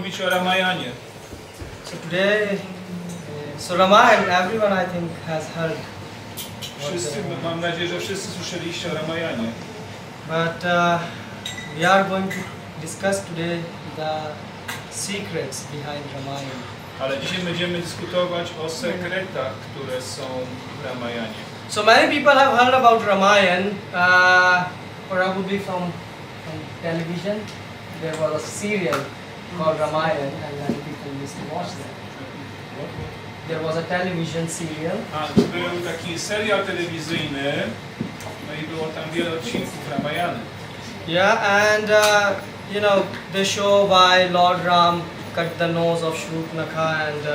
mówić o Ramayanie. So today, so Ramayana, everyone I think has heard. Wszyscy, mam nadzieję, że wszyscy słyszeliście o Ramayanie. But we are going to discuss today the secrets behind Ramayana. Ale dzisiaj będziemy dyskutować o sekretach, które są w Ramayanie. So many people have heard about Ramayana, probably from television. There was a serial called Ramayana and many people used to watch that. There was a television serial. Był taki serial telewizyjny, no i było tam wiele odcinków Ramayany. Yeah, and you know, they show why Lord Ram cut the nose of Shurpanakha and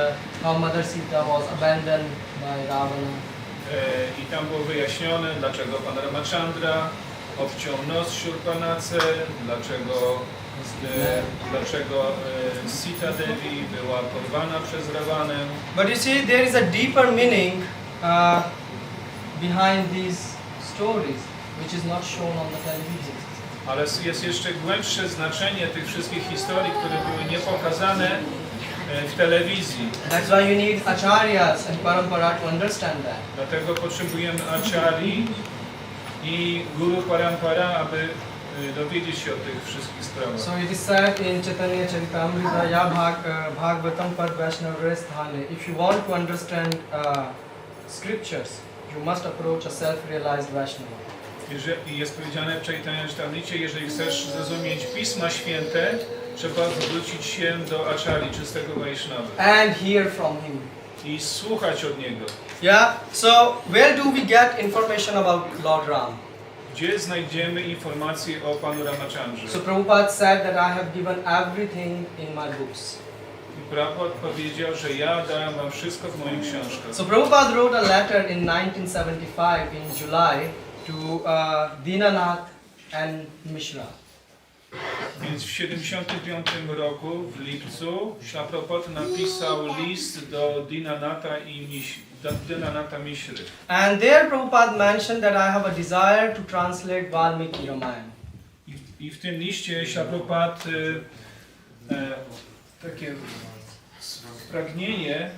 how Mother Sita was abandoned by Ravana. I tam było wyjaśnione, dlaczego pan Ramachandra obciął nos Shurpanace, dlaczego Sita Devi była porwana przez Ravanę. But you see, there is a deeper meaning behind these stories, which is not shown on the television. Ale jest jeszcze głębsze znaczenie tych wszystkich historii, które były niepokazane w telewizji. That's why you need acharyas and parampara to understand that. Dlatego potrzebujemy acharyi i guru parampara, aby dowiedzieć się o tych wszystkich sprawach. So it is said in Chaitanya Charitamrita, Ya Bhagavatam Pad Vaishnavresthane. If you want to understand scriptures, you must approach a self-realized Vaishnava. Jest powiedziane w Chaitanya Charitamricie, jeżeli chcesz zrozumieć Pisma Święte, trzeba zwrócić się do acharyi, czystego Vaishnava. And hear from him. I słuchać od niego. Yeah, so where do we get information about Lord Ram? Gdzie znajdziemy informacje o panu Ramachandrze? So Prabhupada said that I have given everything in my books. I Prabhupada powiedział, że ja dałem wam wszystko w moich książkach. So Prabhupada wrote a letter in 1975 in July to Dinanath and Mishra. Więc w 75 roku, w lipcu, Śrila Prabhupada napisał list do Dinanatha Mishry. And there Prabhupada mentioned that I have a desire to translate Valmiki Ramayana. I w tym liście Śrila Prabhupada takie pragnienie,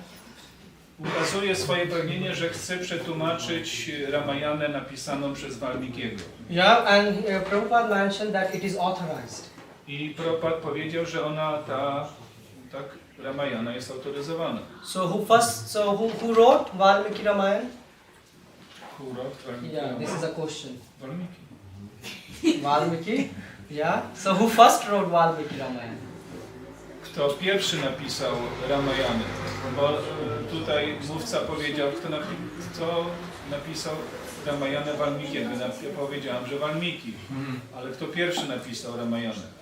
ukazuje swoje pragnienie, że chce przetłumaczyć Ramayanę napisaną przez Valmikiego. Yeah, and Prabhupada mentioned that it is authorized. I Prabhupada powiedział, że tak Ramayana jest autoryzowana. So who wrote Valmiki Ramayana? Who wrote Valmiki Yeah, Ramayana? this is a question. Valmiki. Valmiki? Yeah. So who first wrote Valmiki Ramayana? Kto pierwszy napisał Ramayanę? Bo tutaj mówca powiedział, kto napisał Ramayanę Valmikiego. Ja powiedziałem, że Valmiki. Ale kto pierwszy napisał Ramayanę?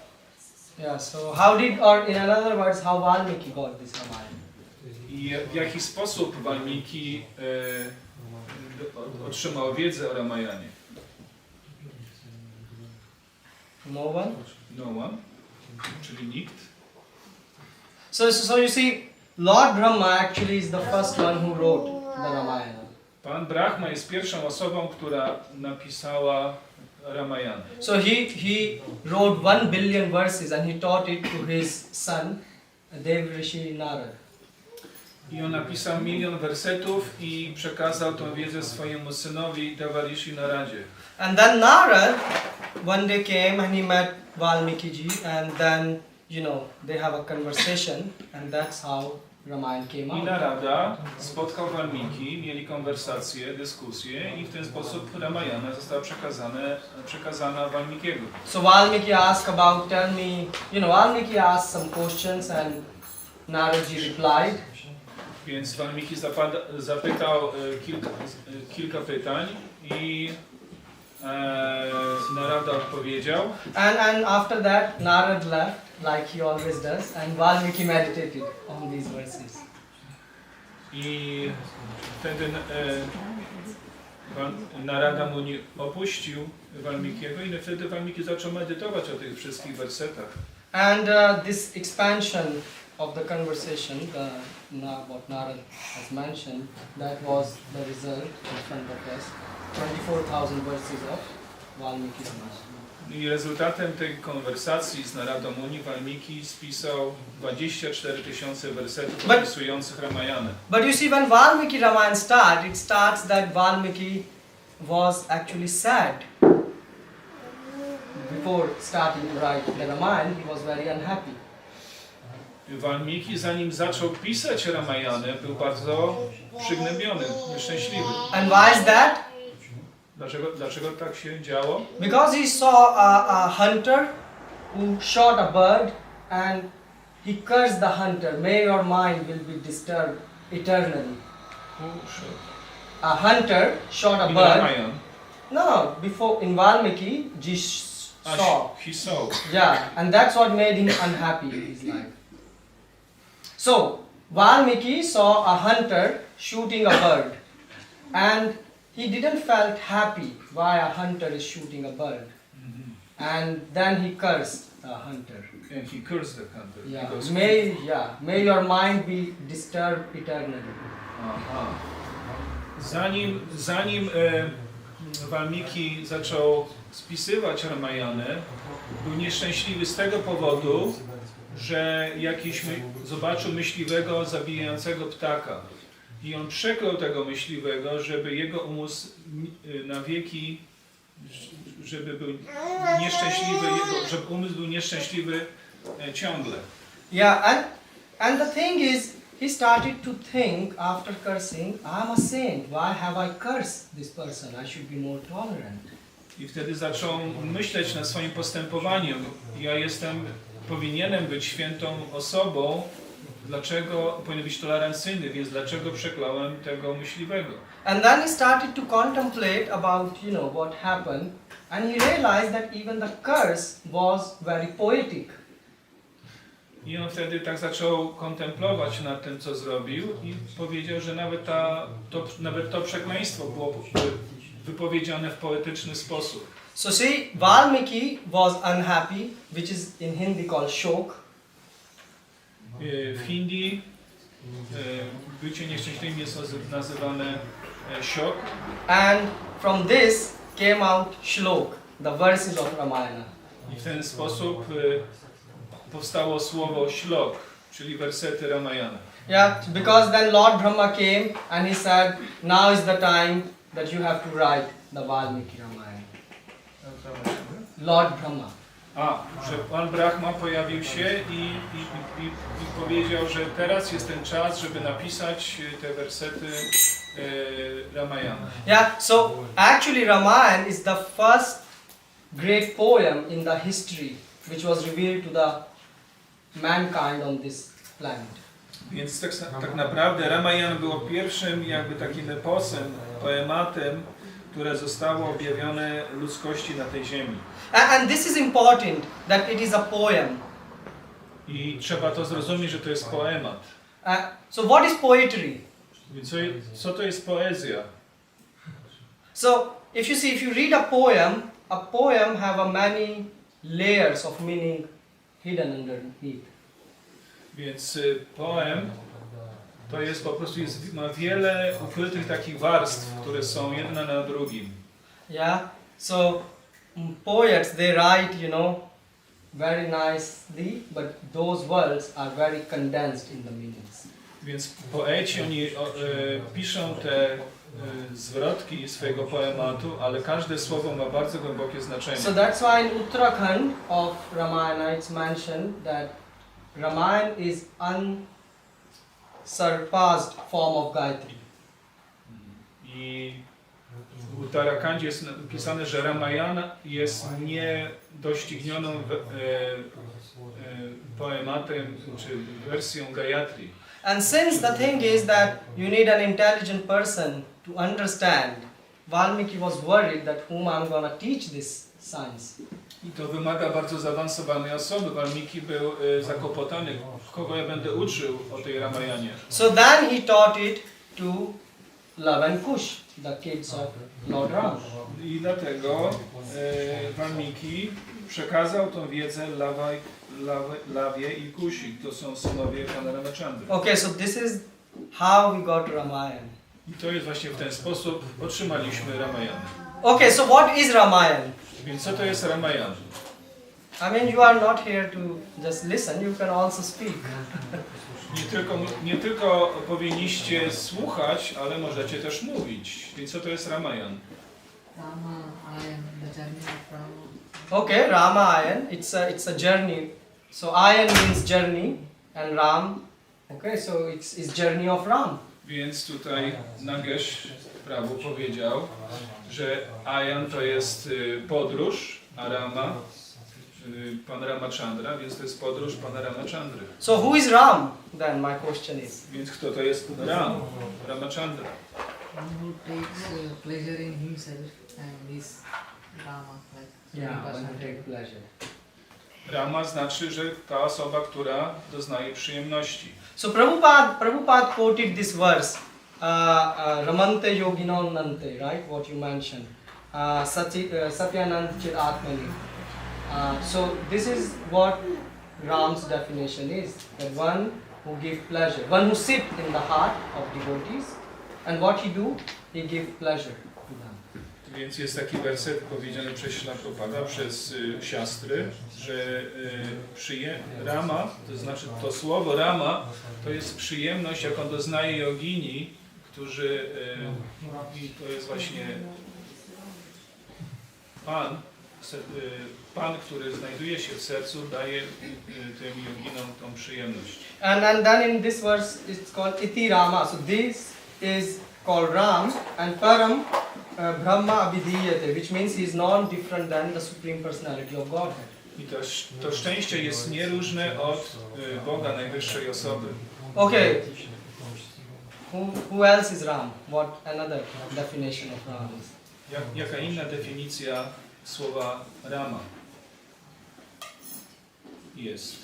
Yeah, so how did, or in other words, how Valmiki got this Ramayana? I w jaki sposób Valmiki otrzymał wiedzę o Ramayanie? No one? No one, czyli nikt. So you see, Lord Brahma actually is the first one who wrote the Ramayana. Pan Brahma jest pierwszą osobą, która napisała Ramayanę. So he wrote 1 billion verses and he taught it to his son, Devrishi Narad. I on napisał 1 milion wersetów i przekazał tę wiedzę swojemu synowi Devarishi Naradzie. And then Narad one day came and he met Valmiki ji, and then, you know, they have a conversation, and that's how Ramayana came out. I Narada spotkał Valmiki, mieli konwersację, dyskusję i w ten sposób Ramayana została przekazana Valmikiego. So Valmiki asked about, tell me, you know, Valmiki asked some questions and Narad ji replied. Więc Valmiki zapytał kilka pytań i Narada odpowiedział. And after that, Narad left, like he always does, and Valmiki meditated on these verses. I wtedy Narada mu nie opuścił Valmikiego i wtedy Valmiki zaczął medytować o tych wszystkich wersetach. And this expansion of the conversation, what Narad has mentioned, that was the result in front of us. 24,000 verses of Valmiki Ramayana. I rezultatem tej konwersacji z Naradą Muni Valmiki spisał 24 000 wersetów opisujących Ramayanę. But you see, when Valmiki Ramayana it starts that Valmiki was actually sad. Before starting to write the Ramayana, he was very unhappy. Valmiki, zanim zaczął pisać Ramayanę, był bardzo przygnębiony, nieszczęśliwy. And why is that? Dlaczego tak się działo? Because he saw a hunter who shot a bird and he cursed the hunter. May your mind will be disturbed eternally. A hunter shot a bird. Ramayan. No, before in Valmiki, just saw. He saw. Yeah, and that's what made him unhappy in his life. So, Valmiki saw a hunter shooting a bird and he didn't felt happy why a hunter is shooting a bird. And then he cursed the hunter. And he cursed the hunter. Yeah. May your mind be disturbed eternally. Aha. Zanim Valmiki zaczął spisywać Ramayanę, był nieszczęśliwy z tego powodu, że zobaczył myśliwego zabijającego ptaka. I on przeklął tego myśliwego, żeby jego umysł na wieki, żeby był nieszczęśliwy, żeby umysł był nieszczęśliwy ciągle. Yeah, and the thing is, he started to think after cursing, I'm a saint, why have I cursed this person? I should be more tolerant. I wtedy zaczął myśleć nad swoim postępowaniem. Powinienem być świętą osobą, dlaczego powinien być tolerancyjny, więc dlaczego przekląłem tego myśliwego? And then he started to contemplate about, what happened, and he realized that even the curse was very poetic. I on wtedy tak zaczął kontemplować nad tym, co zrobił i powiedział, że nawet to przekleństwo było wypowiedziane w poetyczny sposób. So see, Valmiki was unhappy, which is in Hindi called shok. W Hindi bycie nieszczęśliwym jest nazywane szok. And from this came out shlok, the verses of Ramayana. I w ten sposób powstało słowo ślok, czyli wersety Ramayana. Yeah, because then Lord Brahma came and he said, now is the time that you have to write the Valmiki Ramayana. Lord Brahma. Że Pan Brahma pojawił się i powiedział, że teraz jest ten czas, żeby napisać te wersety Ramayana. Yeah, so actually Ramayana is the first great poem in the history which was revealed to the mankind on this planet. Więc tak naprawdę Ramayana było pierwszym takim eposem, poematem, które zostało objawione ludzkości na tej ziemi. And this is important, that it is a poem. I trzeba to zrozumieć, że to jest poemat. So what is poetry? Więc co to jest poezja? So if you read a poem have a many layers of meaning hidden underneath. Więc poem to jest po prostu ma wiele ukrytych takich warstw, które są jedna na drugim. Yeah. So poets, they write, very nicely, but those words are very condensed in the meanings. Więc poeci, oni piszą te zwrotki swojego poematu, ale każde słowo ma bardzo głębokie znaczenie. So that's why in Uttarakhand of Ramayana it's mentioned that Ramayana is unsurpassed form of Gayatri. I w Uttarakhand jest napisane, że Ramayana jest niedoścignioną poematem czy wersją Gayatri. And since the thing is that you need an intelligent person to understand, Valmiki was worried that whom I'm gonna teach this science. I to wymaga bardzo zaawansowanej osoby. Valmiki był zakłopotany, kogo ja będę uczył o tej Ramayanie. So then he taught it to Lava and Kush, the kids of Lord Rama. I dlatego Valmiki przekazał tą wiedzę Lawie i Kusi. To są synowie pana Ramachandry. Okay, so this is how we got Ramayana. I to jest właśnie w ten sposób otrzymaliśmy Ramayanę. Okay, so what is Ramayana? Więc co to jest Ramayana? I mean, you are not here to just listen, you can also speak. Nie tylko powinniście słuchać, ale możecie też mówić. Więc co to jest Ramayana? Ramayana, the journey of Rama. Okay, Ramayan, it's a journey. So Ayan means journey and Ram. Okay, so it's journey of Ram. Więc tutaj Nagesh Prabhu powiedział, że Ayan to jest podróż, a Rama, pan Ramachandra, więc to jest podróż pana Ramachandry. So who is Ram? Then my question is. Więc kto to jest Ram? Ramachandra. One who takes pleasure in himself and is Rama. Like take pleasure. Rama znaczy, że ta osoba, która doznaje przyjemności. So Prabhupada quoted this verse, Ramante yogino nante, right? What you mentioned, Satyanand chit atmani. So this is what Ram's definition is: that one who give pleasure, one who sit in the heart of devotees, and what he do, he give pleasure to them. Więc jest taki werset powiedziany przez Śrila Prabhupada, przez siastry, że Rama, to znaczy to słowo Rama, to jest przyjemność, jaką doznaje jogini, którzy, i to jest właśnie Pan, który znajduje się w sercu, daje tym joginom tą przyjemność. And then in this verse it's called Iti Rama. So this is called Ram, and Param Brahma Abhidhiyate, which means he is non-different than the Supreme Personality of Godhead. I to szczęście jest nieróżne od Boga, najwyższej osoby. Okay. Who else is Ram? What another definition of Ram is? Jaka inna definicja słowa Rama jest?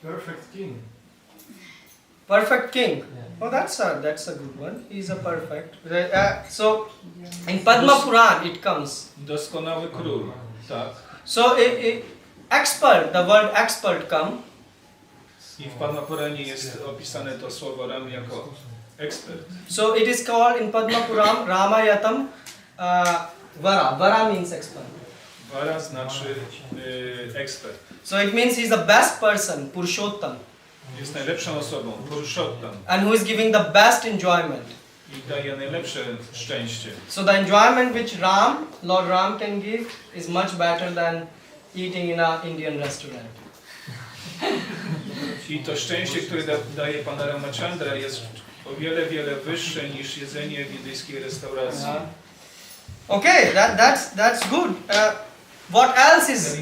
Perfect king. Perfect king. Oh, that's a good one. He's a perfect. So in Padma Puran it comes. Doskonały król, tak. So expert, the word expert come. I w Padma Puranie jest opisane to słowo Ram jako ekspert. So it is called in Padma Puran Ramayatam Vara. Vara means expert. Vara znaczy ekspert. So it means he's the best person, Purushottam. Jest najlepszą osobą, Purushottam. And who is giving the best enjoyment. I daje najlepsze szczęście. So the enjoyment which Lord Ram can give is much better than eating in an Indian restaurant. I to szczęście, które daje Pana Ramachandra, jest o wiele, wiele wyższe niż jedzenie w indyjskiej restauracji. Okay, that's good. What else is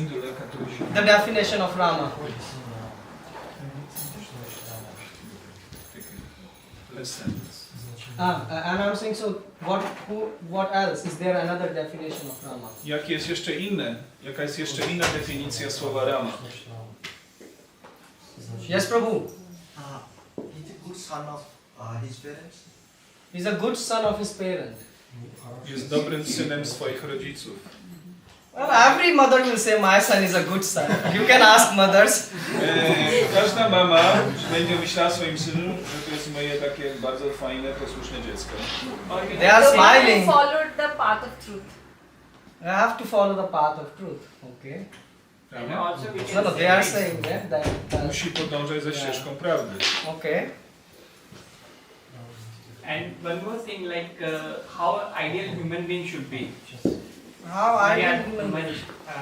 the definition of Rama? And I'm saying, so what else? Is there another definition of Rama? Jaka jest jeszcze inna definicja słowa Rama? Yes, Prabhu. He's a good son of his parents. He's a good son of his parent. Jest dobrym synem swoich rodziców. Well, every mother will say my son is a good son. You can ask mothers. Każda mama będzie myślała swoim synu, że to jest moje takie bardzo fajne, posłuszne dziecko. They are smiling. They followed the path of truth. I have to follow the path of truth. Okay. Prawda? No, they are saying that. Musi podążać za ścieżką prawdy. Okay. And one more thing, like how ideal human being should be. How I will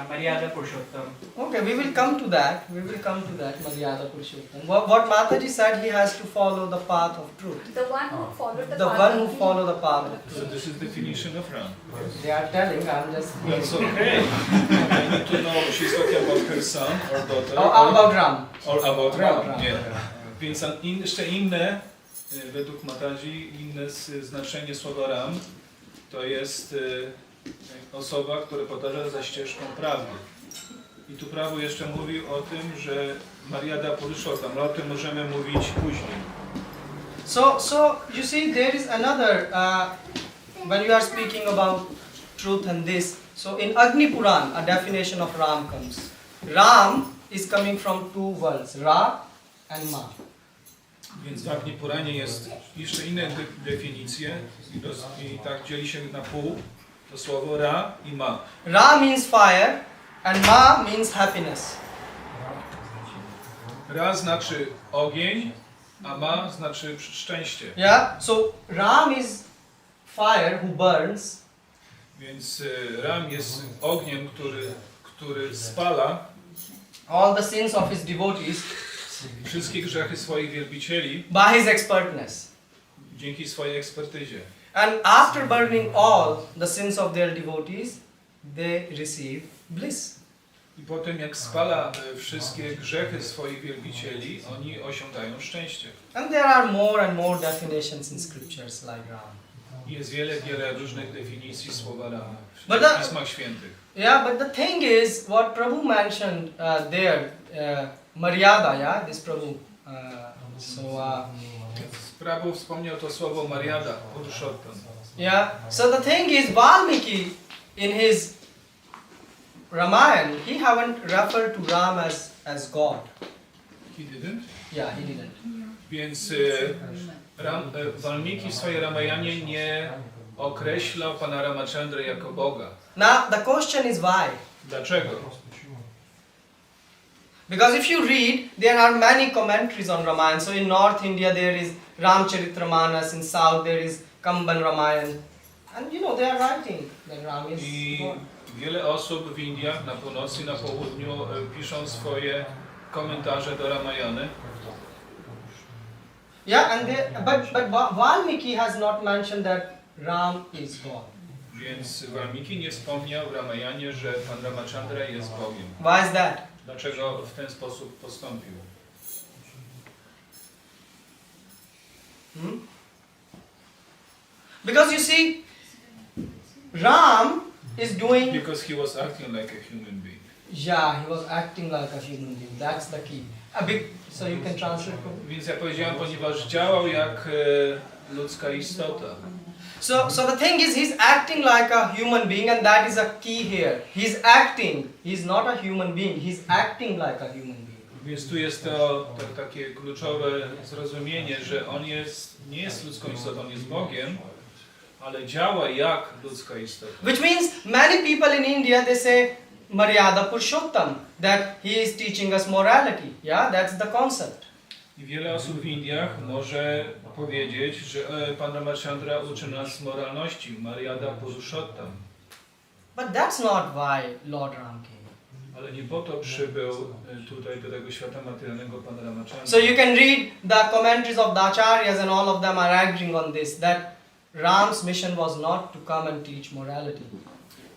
Maryada Purushottam. Okay, we will come to that. Maryada Purushottam. What Mataji said, he has to follow the path of truth. The one who followed the The path one of who follow the path of So truth. this is definition of Ram. They are telling, I'm just... That's okay. I need to know she's talking about her son or daughter. Oh, about Ram. Or about Ram. Ram. Nie. Więc jeszcze inne, według Mataji, inne znaczenie słowa Ram to jest osoba, która podąża za ścieżką prawdy. I tu Prabhu jeszcze mówił o tym, że Maryada Purushottam, ale o tym możemy mówić później. So you see, there is another, when you are speaking about truth and this, so in Agni Puran, a definition of Ram comes. Ram is coming from two words, Ra and Ma. Więc w Agni Puranie jest jeszcze inne definicje i tak dzieli się na pół. To słowo Ra i Ma. Ra means fire and Ma means happiness. Ra znaczy ogień, a Ma znaczy szczęście. Yeah, so Ram is fire who burns, Więc Ram jest ogniem, który spala all the sins of his devotees wszystkie grzechy swoich wielbicieli by his expertness. dzięki swojej ekspertyzie. And after burning all the sins of their devotees, they receive bliss. I potem jak spala wszystkie grzechy swoich wielbicieli, oni osiągają szczęście. And there are more and more definitions in scriptures like Ram. Jest wiele różnych definicji słowa Rama But w Pismach Świętych. Yeah, but the thing is, what Prabhu mentioned there, Maryada, yeah, this Prabhu. Prabhu wspomniał to słowo Maryada, Purushottam. Yeah, so the thing is, Valmiki in his Ramayana, he haven't referred to Ram as God. He didn't? Yeah, he didn't. Więc Valmiki w swojej Ramayanie nie określał pana Ramachandry jako Boga. Now the question is why? Dlaczego? Because if you read, there are many commentaries on Ramayana. So in North India there is Ramcharitramanas, in South there is Kamban Ramayana. And you know, they are writing that Ram is I God. wiele osób w Indiach, na północy i na południu piszą swoje komentarze do Ramayany. Yeah, and but Valmiki has not mentioned that Ram is God. Więc Valmiki nie wspomniał w Ramayanie, że pan Ramachandra jest Bogiem. Why is that? Dlaczego w ten sposób postąpił? Because you see, Ram is doing. Because he was acting like a human being. Yeah, he was acting like a human being. That's the key. So you can translate. Więc ja powiedziałem, ponieważ działał jak ludzka istota. So the thing is, he's acting like a human being, and that is a key here. He's acting. He's not a human being. He's acting like a human being. Więc tu jest to takie kluczowe zrozumienie, że on nie jest ludzką istotą, on jest Bogiem, ale działa jak ludzka istota. Which means many people in India, they say Maryada Purushottam, that he is teaching us morality. Yeah, that's the concept. I wiele osób w Indiach może powiedzieć, że pan Ramachandra uczy nas moralności, Maryada Purushottam. But that's not why Lord Ram came. Ale nie po to przybył tutaj do tego świata materialnego pan Ramachandra. So you can read the commentaries of the acharyas, and all of them are agreeing on this, that Ram's mission was not to come and teach morality.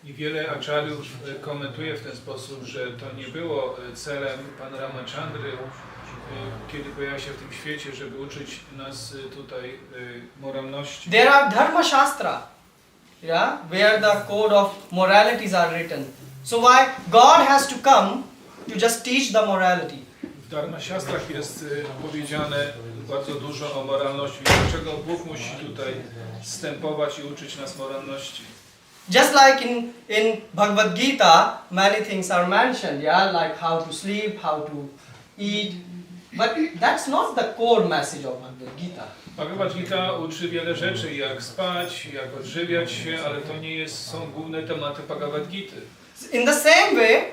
I wiele acharyów komentuje w ten sposób, że to nie było celem pana Ramachandry, kiedy pojawia się w tym świecie, żeby uczyć nas tutaj moralności. There are Dharma Shastra, yeah, where the code of moralities are written. So why God has to come to just teach the morality? W Dharma Shastrach jest powiedziane bardzo dużo o moralności. Dlaczego Bóg musi tutaj wstępować i uczyć nas moralności? Just like in Bhagavad Gita, many things are mentioned, yeah, like how to sleep, how to eat. But that's not the core message of Bhagavad Gita. Bhagavad Gita uczy wiele rzeczy, jak spać, jak odżywiać się, ale to nie są główne tematy Bhagavad Gity. In the same way,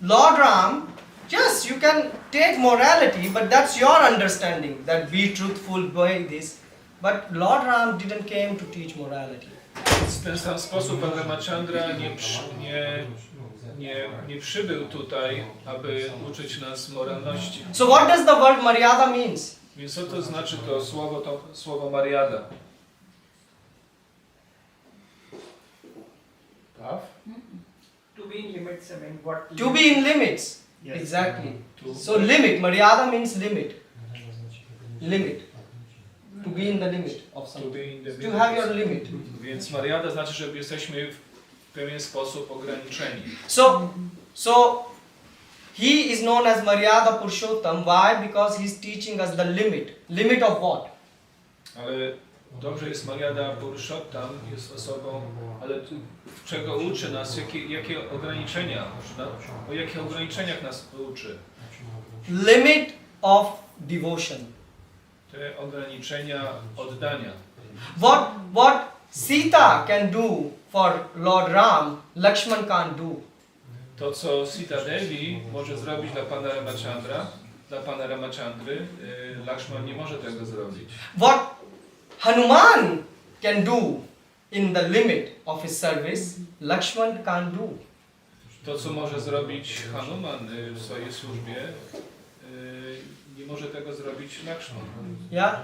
Lord Ram, yes, you can take morality, but that's your understanding, that be truthful, by this. But Lord Ram didn't came to teach morality. W ten sam sposób pan Ramachandra nie przybył tutaj, aby uczyć nas moralności. So what does the word Maryada means? Więc co to znaczy to słowo Maryada? Paw? To be in limits, I mean, what To be in limits. Yes. Exactly. So limit, Maryada means limit. Limit. To be in the limit of To something. be in the To have your limit. Więc Maryada znaczy, że jesteśmy w pewien sposób ograniczeni. So he is known as Maryada Purushottam. Why? Because he's teaching us the limit. Limit of what? Ale dobrze jest Maryada Purushottam, jest osobą, ale czego uczy nas, jakie ograniczenia, o jakich ograniczeniach nas uczy. Limit of devotion. Te ograniczenia oddania. What Sita can do for Lord Ram, Lakshman can't do. To, co Sita Devi może zrobić dla pana Ramachandry, Lakshman nie może tego zrobić. What Hanuman can do in the limit of his service, Lakshman can't do. To, co może zrobić Hanuman w swojej służbie, nie może tego zrobić Lakshman. Yeah?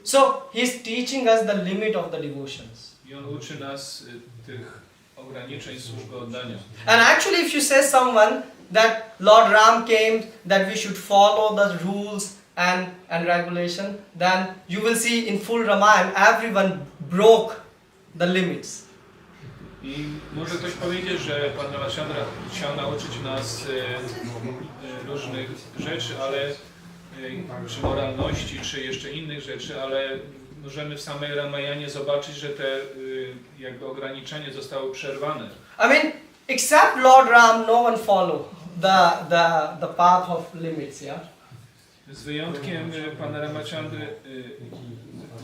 So he's teaching us the limit of the devotions. I on uczy nas tych ograniczeń służby oddania. And actually, if you say someone that Lord Ram came, that we should follow the rules and regulation, then you will see in full Ramayana everyone broke the limits. I może ktoś powiedzieć, że Pan Ramachandra chciał nauczyć nas różnych rzeczy, ale czy moralności, czy jeszcze innych rzeczy, ale możemy w samej Ramayanie zobaczyć, że te jakby ograniczenia zostały przerwane. I mean, except Lord Ram, no one follow the path of limits, yeah? Z wyjątkiem Pana Ramachandry,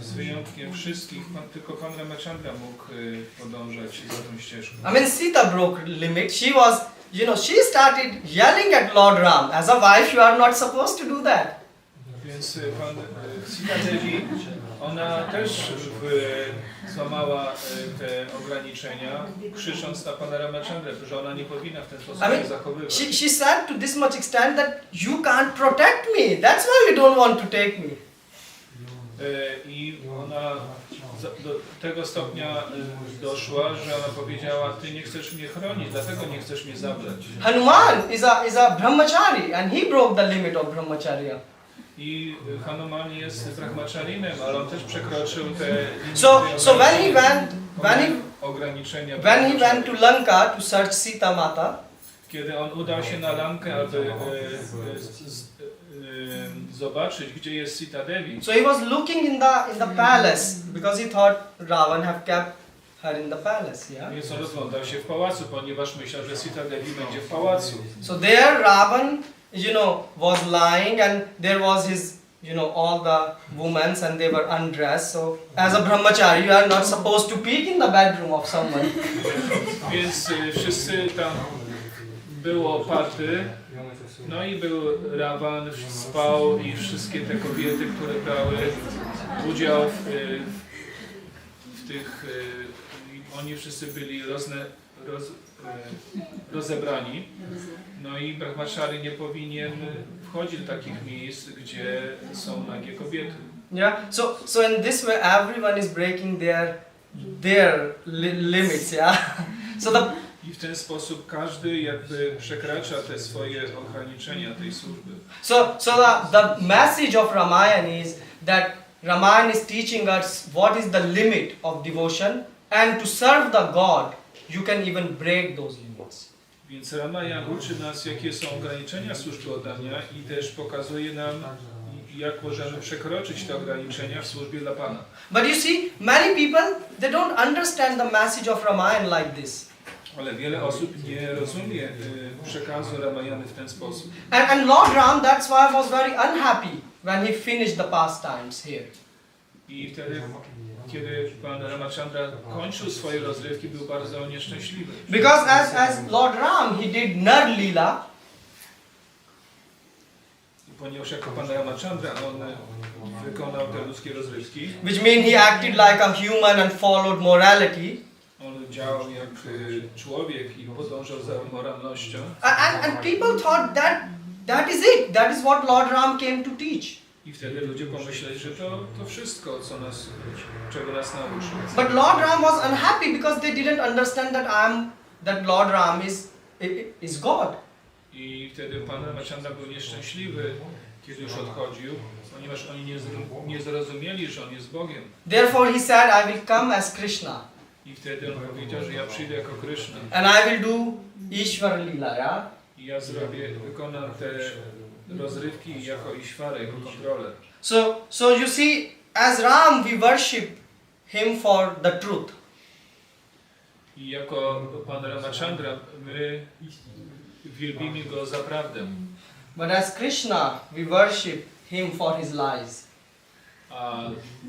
z wyjątkiem wszystkich, tylko Pan Ramachandra mógł podążać za tą ścieżką. I mean, Sita broke limit. She was, she started yelling at Lord Ram. As a wife, you are not supposed to do that. Więc pan Sita Devi, ona też złamała te ograniczenia, krzycząc na Pana Ramachandrę, że ona nie powinna w ten sposób się zachowywać. She said to this much extent that you can't protect me. That's why you don't want to take me. I ona do tego stopnia doszła, że ona powiedziała, ty nie chcesz mnie chronić, dlatego nie chcesz mnie zabrać. Hanuman is a brahmachari and he broke the limit of brahmacharya. I Hanuman jest brahmacharinem, ale on też przekroczył te So ograniczenia. when he went to Lanka to search Sita Mata, kiedy on udał się na Lankę, aby zobaczyć, gdzie jest Sita Devi. so he was looking in the palace because he thought Ravan have kept her in the palace, yeah. Więc on rozglądał się w pałacu, ponieważ myślał, że Sita Devi będzie w pałacu. So there Ravan, was lying and there was his, all the women and they were undressed. So as a brahmachari, you are not supposed to peek in the bedroom of someone. Więc wszyscy tam było party, no i był Ravan, spał i wszystkie te kobiety, które brały udział w tych, oni wszyscy byli rozebrani. No i brahmachari nie powinien wchodzić do takich miejsc, gdzie są nagie kobiety. Yeah. So in this way, everyone is breaking their limits. Yeah. I w ten sposób każdy jakby przekracza te swoje ograniczenia tej służby. So the message of Ramayana is that Ramayana is teaching us what is the limit of devotion, and to serve the God, you can even break those limits. Więc Ramayana uczy nas, jakie są ograniczenia służby oddania i też pokazuje nam, jak możemy przekroczyć te ograniczenia w służbie dla Pana. But you see, many people, they don't understand the message of Ramayana like this. Ale wiele osób nie rozumie przekazu Ramayany w ten sposób. And Lord Ram, that's why was very unhappy when he finished the pastimes here. I wtedy, kiedy Pan Ramachandra kończył swoje rozrywki, był bardzo nieszczęśliwy. Because as Lord Ram, he did Nar Leela. Ponieważ jako Pan Ramachandra on wykonał te ludzkie rozrywki. Which means he acted like a human and followed morality. On działał jak człowiek i podążał za moralnością. And people thought that is it. That is what Lord Ram came to teach. I wtedy ludzie pomyśleli, że to wszystko, czego nas nauczył. But Lord Ram was unhappy because they didn't understand that Lord Ram is God. I wtedy Pan Ramachandra był nieszczęśliwy, kiedy już odchodził, ponieważ oni nie zrozumieli, że on jest Bogiem. Therefore he said, I will come as Krishna. I wtedy on powiedział, że ja przyjdę jako Krishna. And I will do Ishvara Leela, yeah? I ja wykonam te rozrywki jako Ishvara, jako kontrolę. So you see, as Ram we worship him for the truth. I jako Pan Ramachandra my wielbimy go za prawdę. But as Krishna we worship him for his lies. A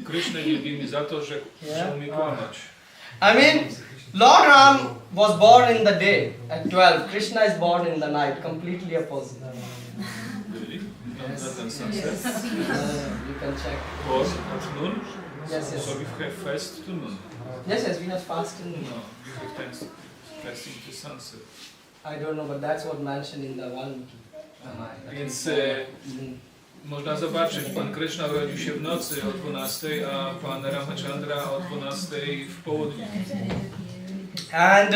Krishna wielbimy za to, że umie kłamać. I mean, Lord Ram was born in the day at 12. Krishna is born in the night, completely opposite. Really? Not ten sunset. You can check. Was at noon? Yes, yes. So we have fast to noon. Yes, yes, we have fasting. No, we have fasting to sunset. I don't know, but that's what mentioned in the Valmiki. Więc można zobaczyć, Pan Krishna urodził się w nocy o 12, a Pan Ramachandra o 12 w południu. And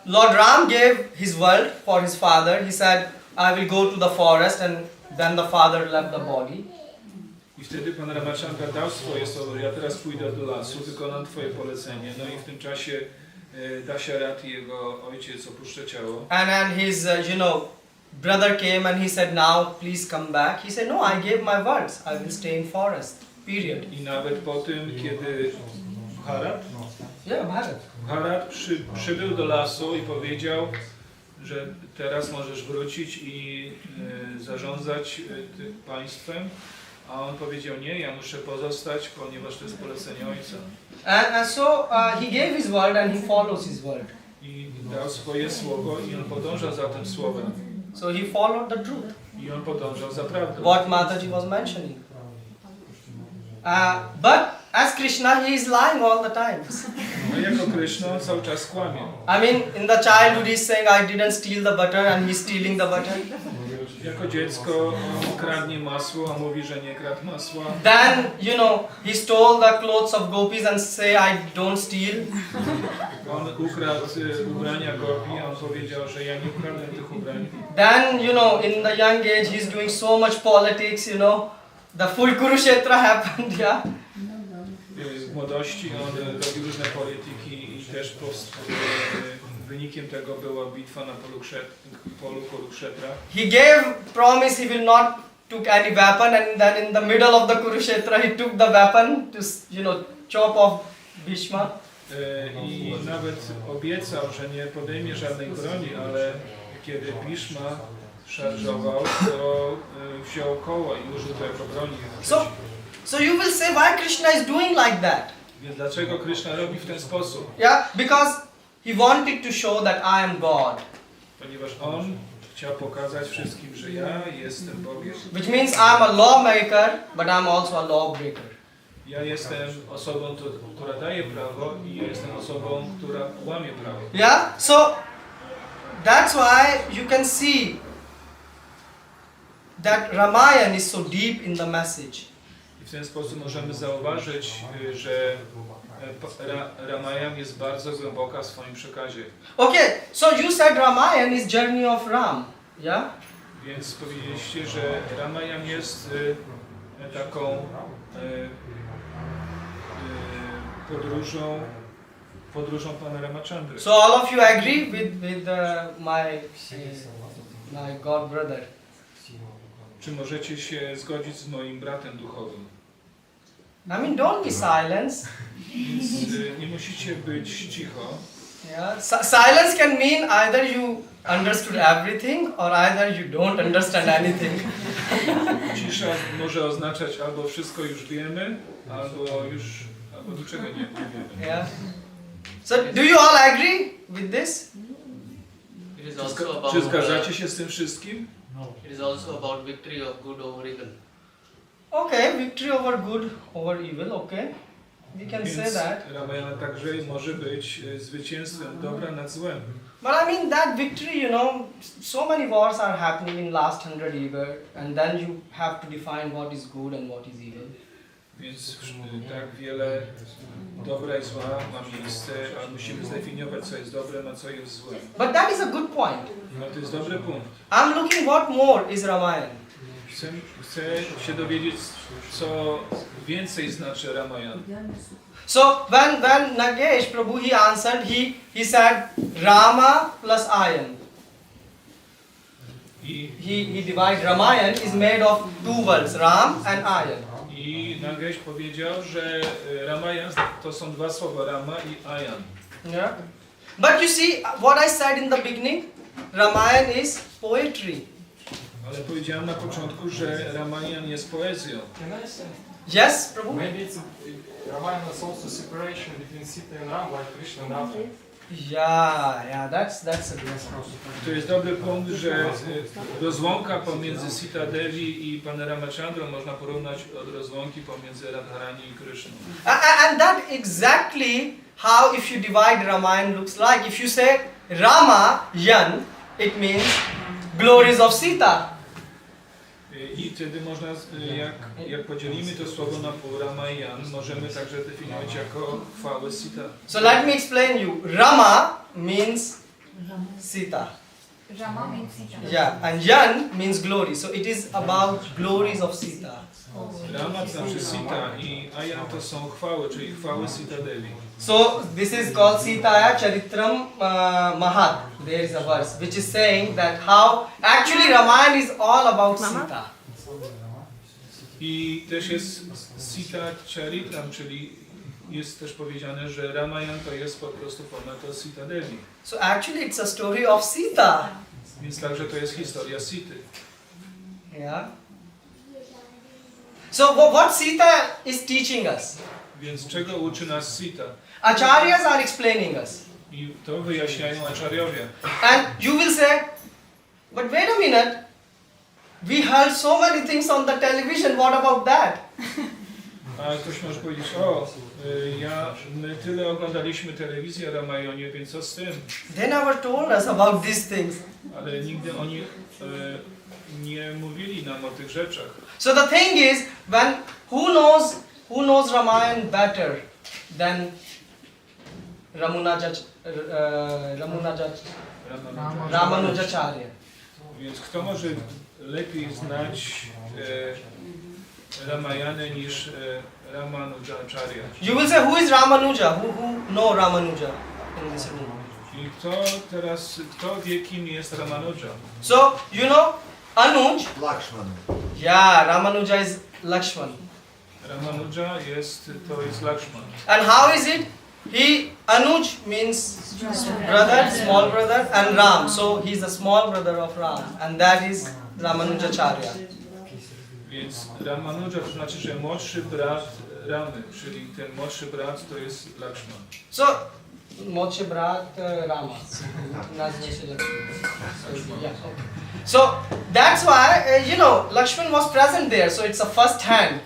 Lord Ram gave his word for his father. He said, I will go to the forest, and then the father left the body. I wtedy Pan Ramachandra dał swoje słowo, ja teraz pójdę do lasu, wykonam Twoje polecenie. No i w tym czasie Dasharat i jego ojciec opuszcza ciało. And his, brother came and he said, now please come back. He said, no, I gave my words. I will stay in forest. Period. I nawet po tym, kiedy Bharat Bharat. przybył do lasu i powiedział, że teraz możesz wrócić i zarządzać tym państwem, a on powiedział, nie, ja muszę pozostać, ponieważ to jest polecenie ojca. And so he gave his word and he follows his word. I dał swoje słowo i on podąża za tym słowem. So he followed the truth. I on podążał za prawdą. What Mataji was mentioning. But as Krishna, he is lying all the time. No jako Krishna on cały czas kłamie. I mean, in the childhood he's saying, I didn't steal the butter, and he's stealing the butter. Jako dziecko on kradnie masło, a mówi, że nie kradł masła. Then, he stole the clothes of gopis and say, I don't steal. On ukradł ubrania gopi, a on powiedział, że ja nie ukradłem tych ubrań. Then, in the young age, he's doing so much politics, the full Kurukshetra happened, yeah. W młodości on robił różne polityki i też wynikiem tego była bitwa na polu Kurukshetra. He gave promise he will not took any weapon, and then in the middle of the Kurukshetra he took the weapon to, chop off Bhishma. I nawet obiecał, że nie podejmie żadnej broni, ale kiedy Bhishma szarżował, to wziął koło i użył to jako broni. So you will say, why Krishna is doing like that? Więc dlaczego Krishna robi w ten sposób? Yeah, because he wanted to show that I am God. Ponieważ on chciał pokazać wszystkim, że ja jestem Bogiem. Which means I'm a lawmaker, but I'm also a lawbreaker. Ja jestem osobą, która daje prawo i ja jestem osobą, która łamie prawo. Yeah, so that's why you can see that Ramayana is so deep in the message. I w ten sposób możemy zauważyć, że Ramayana jest bardzo głęboka w swoim przekazie. Okay, so you said Ramayana is journey of Ram, yeah? Więc powiedzieliście, że Ramayana jest taką podróżą Pana Ramachandry. So all of you agree with my God brother? Czy możecie się zgodzić z moim bratem duchowym? I mean, don't be silent. Więc nie musicie być cicho. Yeah, silence can mean either you understood everything or either you don't understand anything. Cisza może oznaczać albo wszystko już wiemy, albo niczego nie wiemy. Yeah. So do you all agree with this? It is also about Czy zgadzacie się z tym wszystkim? it is also about victory of good over evil. Okay, victory over good, over evil, okay. We can say Więc that. Ramayana także może być zwycięstwem dobra nad złem. But I mean that victory, so many wars are happening in last 100 years, and then you have to define what is good and what is evil. Więc tak wiele dobra i zła ma miejsce, a musimy zdefiniować, co jest dobre, a co jest złe. But that is a good point. No to jest dobry punkt. I'm looking what more is Ramayana. Chcę się dowiedzieć, co więcej znaczy Ramayana. So when Nagesh Prabhu he answered, he said Rama plus Ayan. He divided Ramayana is made of two words, Ram and Ayan. I Nagesh powiedział, że Ramayana to są dwa słowa, Rama i Ayan. Yeah. But you see what I said in the beginning, Ramayana is poetry. Ale powiedziałem na początku, że Ramayan jest poezją. Can I say? Yes, Prabhu? Maybe it's Ramayana is also separation between Sita and Ram, like Krishna and Radha. Yeah, that's a good point. To jest dobry punkt, że rozłąka pomiędzy Sita Devi i Panem Ramachandrą można porównać od rozłąki pomiędzy Radharani i Kryszną. And that exactly how, if you divide Ramayana, looks like. If you say Ramayan, it means glories of Sita. I wtedy można, jak podzielimy to słowo na pół, Ramayan, możemy także definiować jako chwałę Sita. So let me explain you. Rama means Sita. Rama means Sita. Yeah, and Yan means glory. So it is about glories of Sita. Rama to znaczy Sita i Ayan to są chwały, czyli chwały Sita Devi. So this is called Sitaya Charitram Mahat. There is a verse which is saying that how actually Ramayana is all about Sita. I też jest Sita Charitram, czyli jest też powiedziane, że Ramayan to jest po prostu forma to Sita Devi. So actually it's a story of Sita. Więc także to jest historia Sity. Yeah. So what Sita is teaching us? Więc czego uczy nas Sita? Acharyas are explaining us. I to wyjaśniają acharyowie. And you will say, but wait a minute, we heard so many things on the television, what about that? A ktoś może powiedzieć, my tyle oglądaliśmy telewizję o Ramayonie, więc co z tym? They never told us about these things. Ale nigdy oni nie mówili nam o tych rzeczach. So the thing is, when who knows Ramayana better than Ramanujacharya? Więc kto może lepiej znać Ramayanę niż Ramanujacharya? You will say, who is Ramanuja? Who know Ramanuja in this room? I kto wie, kim jest Ramanuja? So, you know, Anuj, Lakshman. yeah, Ramanuja is Lakshman. Ramanuja jest Lakshman. And how is it? Anuj means brother, small brother, and Ram. So he's the small brother of Ram, and that is Ramanujacharya. Więc Ramanuja to znaczy, że młodszy brat Ramy, czyli ten młodszy brat to jest Lakshman. So, młodszy brat Rama. Nazywa się Lakshman. Yeah, okay. So that's why Lakshman was present there. So it's a first-hand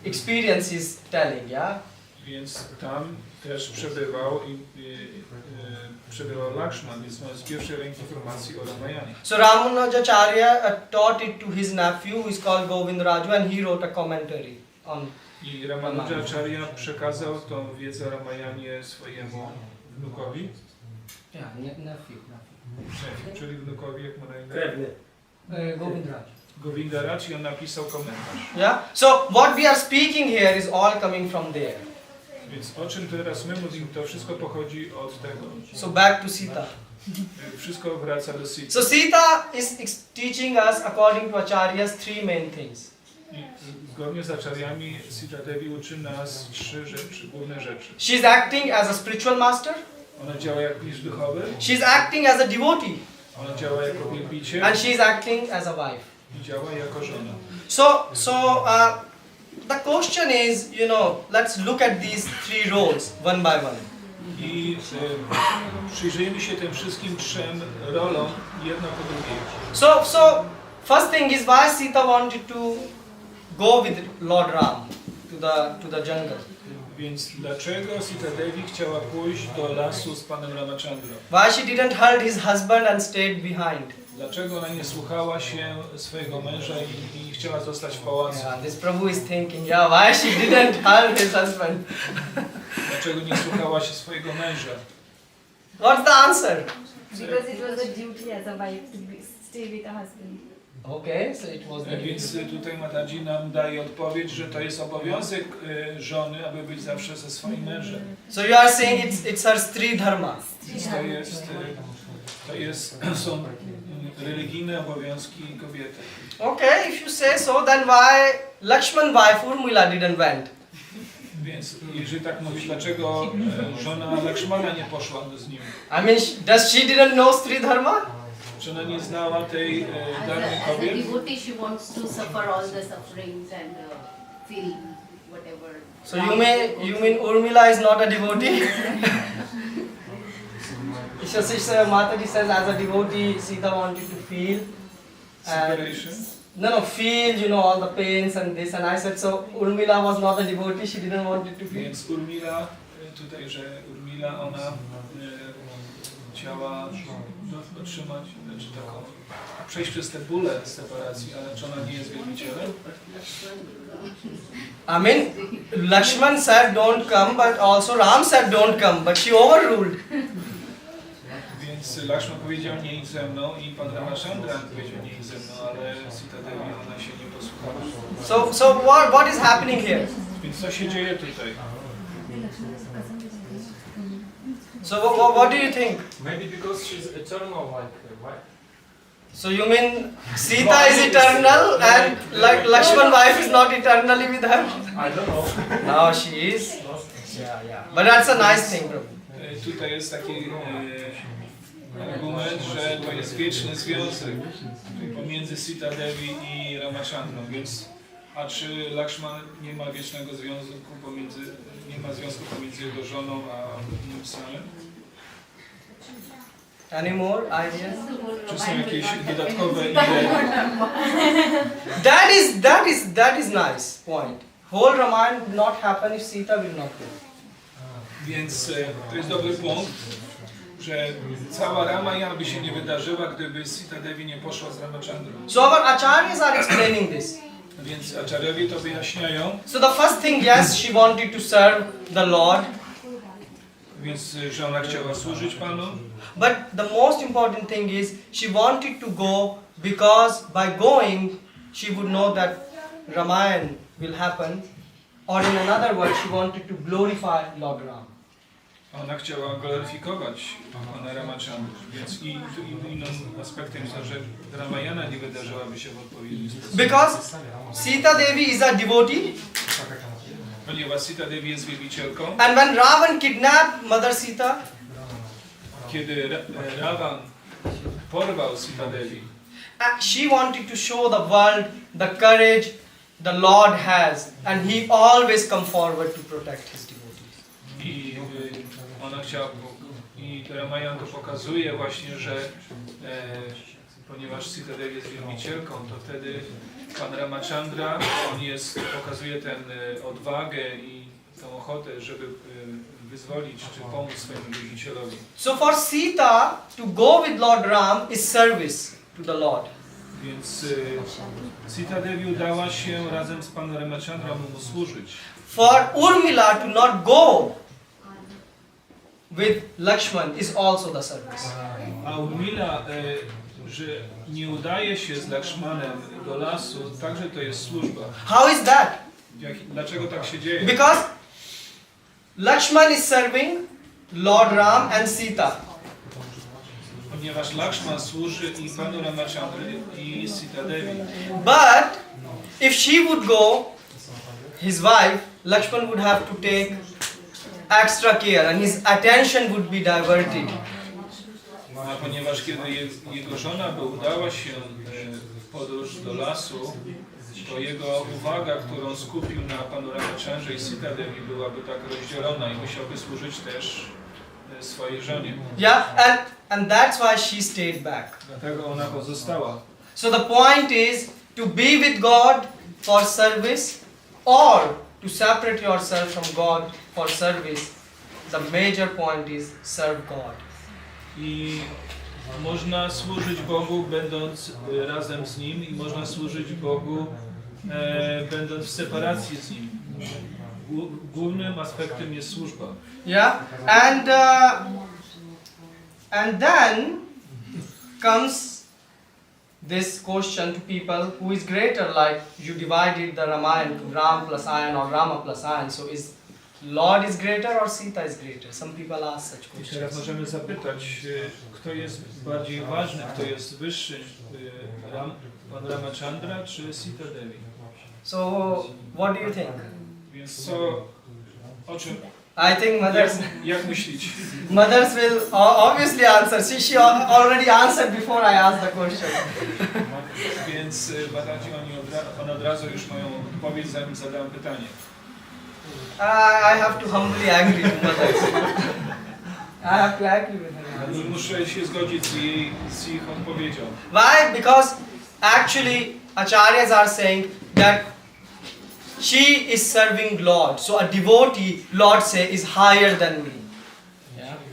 experience he's telling, yeah. Więc tam też przebywał Lakshman, więc mamy z pierwszej ręki informacji o Ramayanie. So Ramanujacharya taught it to his nephew, who is called Govindraju, and he wrote a commentary on. I Ramanujacharya przekazał tą wiedzę o Ramayanie swojemu wnukowi, Yeah, nephew. czyli wnukowi, jak mu na imię? Govindraju. Govindaraj, i on napisał komentarz. Yeah. So what we are speaking here is all coming from there. Więc o czym teraz my mówimy, to wszystko pochodzi od tego. So back to Sita. Wszystko wraca do Sita. So Sita is teaching us, according to Acharyas, three main things. I zgodnie z acharyami Sita Devi uczy nas główne rzeczy. She's acting as a spiritual master. Ona działa jak mistrz duchowy, She's acting as a devotee. ona działa jako wielbiciel And she's acting as a wife. i działa jako żona. So the question is, let's look at these three roles one by one. I przyjrzyjmy się tym wszystkim trzem rolom, jedna po drugiej. So first thing is, why Sita wanted to go with Lord Ram to the jungle? Więc dlaczego Sita Devi chciała pójść do lasu z Panem Ramachandrą? Why she didn't hurt his husband and stayed behind? Dlaczego ona nie słuchała się swojego męża i chciała zostać w pałacu? Yeah, this Prabhu is thinking, why she didn't hurt his husband? Dlaczego nie słuchała się swojego męża? What's the answer? Because it was a duty as a wife to stay with a husband. Okay, so it was the Więc tutaj Mataji nam daje odpowiedź, że to jest obowiązek żony, aby być zawsze ze swoim mężem. So you are saying it's her stri dharma. Więc są religijne obowiązki kobiety. Okay, if you say so, then why Lakshman wife Urmila didn't went? Więc jeżeli tak mówisz, dlaczego żona Lakshmana nie poszła z nim? I mean, does she didn't know stri dharma? Czy ona nie znała tej darmy As a kobiet? devotee, she wants to suffer all the sufferings and feel whatever. So you mean Urmila is not a devotee? So Sister Mataji says as a devotee, Sita wanted to feel. Separation? No, feel, you know, all the pains and this. And I said, so Urmila was not a devotee, she didn't want it to feel. Więc Urmila, tutaj, że Urmila, ona chciała otrzymać, znaczy taką, przejść przez te bóle separacji, ale czy ona nie jest wielbicielem? I mean, Lakshman said don't come, but also Ram said don't come, but she overruled. Więc Lakshman powiedział nie idź ze mną i pan Ramachandra powiedział nie idź ze mną, ale Sita Devi, ona się nie posłuchała. So what is happening here? Więc co się dzieje tutaj? So what do you think? Maybe because she's eternal, like wife. So you mean Sita is eternal and like Lakshman's wife is not eternally with her? I don't know. No, she is. Yeah. But that's a nice thing, bro. Tutaj jest taki argument, że to jest wieczny związek pomiędzy Sita Devi i Ramachandrą, więc a czy Lakshman nie ma wiecznego związku pomiędzy, nie ma związku pomiędzy jego żoną a nim samym? Any more ideas? Czy są jakieś dodatkowe idee? That is nice point. Whole Ramayana would not happen if Sita will not go. Więc to jest dobry punkt, że cała Ramayana by się nie wydarzyła, gdyby Sita Devi nie poszła z Ramachandrą. So our acharyas are explaining this. Więc acharyowie to wyjaśniają. So the first thing, yes, she wanted to serve the Lord. Więc, że ona chciała służyć Panu. But the most important thing is she wanted to go because by going she would know that Ramayana will happen, or in another word she wanted to glorify Lord Ram. Ona chciała gloryfikować Pana Ramachandry, więc i innym aspektem jest to, że Ramayana nie wydarzyłaby się w odpowiedni sposób. Because Sita Devi is a devotee, Ponieważ Sita Devi jest wielbicielką, and when Ravan kidnapped Mother Sita, kiedy Ravan porwał Sita Devi, she wanted to show the world the courage the Lord has, and He always come forward to protect His devotees. i ona chciała, i Ramayana to pokazuje właśnie, że ponieważ Sita Devi jest wielbicielką, to wtedy Pan Ramachandra, on pokazuje tę odwagę i tą ochotę, żeby wyzwolić czy pomóc swojemu wielbicielowi. So for Sita to go with Lord Ram is service to the Lord. Więc Sita Devi udała się razem z Panem Ramachandrą mu służyć. For Urmila to not go with Lakshman is also the service. A Urmila, że nie udaje się z Lakshmanem do lasu, także to jest służba. How is that? Dlaczego tak się dzieje? Because Lakshman is serving Lord Ram and Sita. Ponieważ Lakshman służy i Panu Ramachandry i Sita Devi. But if she would go, his wife, Lakshman would have to take extra care and his attention would be diverted. A ponieważ kiedy jego żona by udała się w podróż do lasu, to jego uwaga, którą skupił na Panu Ramachandrze i Sita Devi, byłaby tak rozdzielona i musiałby służyć też swojej żonie. Yeah, and that's why she stayed back. Dlatego ona pozostała. So the point is to be with God for service or to separate yourself from God for service. The major point is serve God. I można służyć Bogu będąc razem z Nim i można służyć Bogu będąc w separacji z Nim. Głównym aspektem jest służba. Yeah, and then comes this question to people, who is greater, like you divided the Ramayana to Ram plus Ayan or Rama plus Ayan, so is Lord is greater or Sita is greater? Some people ask such I teraz questions. możemy zapytać, kto jest bardziej ważny, kto jest wyższy, Pan Ramachandra czy Sita Devi? So what do you think? Więc o czym I think Jak myślicie? mothers will obviously answer. She already answered before I asked the question. Więc badaci one od razu już mają odpowiedź, zanim zadałem pytanie. I have to humbly agree with mothers. I have to agree with her. Muszę się zgodzić z ich odpowiedzią. Why? Because actually acharyas are saying that she is serving Lord. So a devotee, Lord say, is higher than me.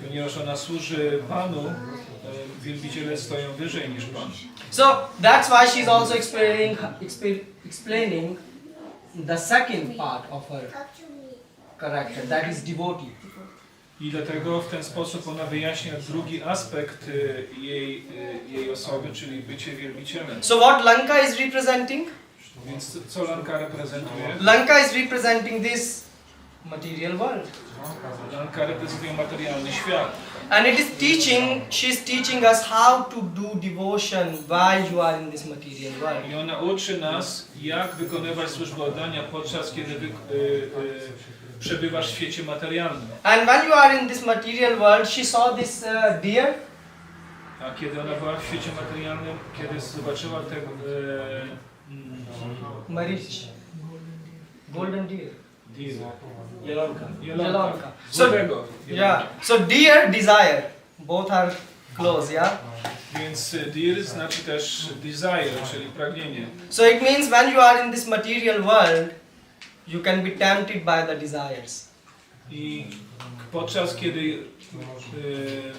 Ponieważ ona służy Panu, wielbiciele stoją wyżej niż Pan. So that's why she's also explaining the second part of her character, that is devotee. I dlatego w ten sposób ona wyjaśnia drugi aspekt jej osoby, czyli bycie wielbicielem. So what Lanka is representing? Więc co Lanka reprezentuje? Lanka is representing this material world. Lanka reprezentuje materialny świat. And it is she's teaching us how to do devotion while you are in this material world. I ona uczy nas, jak wykonywać służbę oddania, podczas kiedy przebywasz w świecie materialnym. And when you are in this material world, she saw this deer. A kiedy ona była w świecie materialnym, kiedy zobaczyła tego Marish. Golden deer. Jelonka. So, Złotego. yeah. So deer, desire. Both are close, yeah? Więc deer znaczy też desire, czyli pragnienie. So it means when you are in this material world, you can be tempted by the desires. I podczas kiedy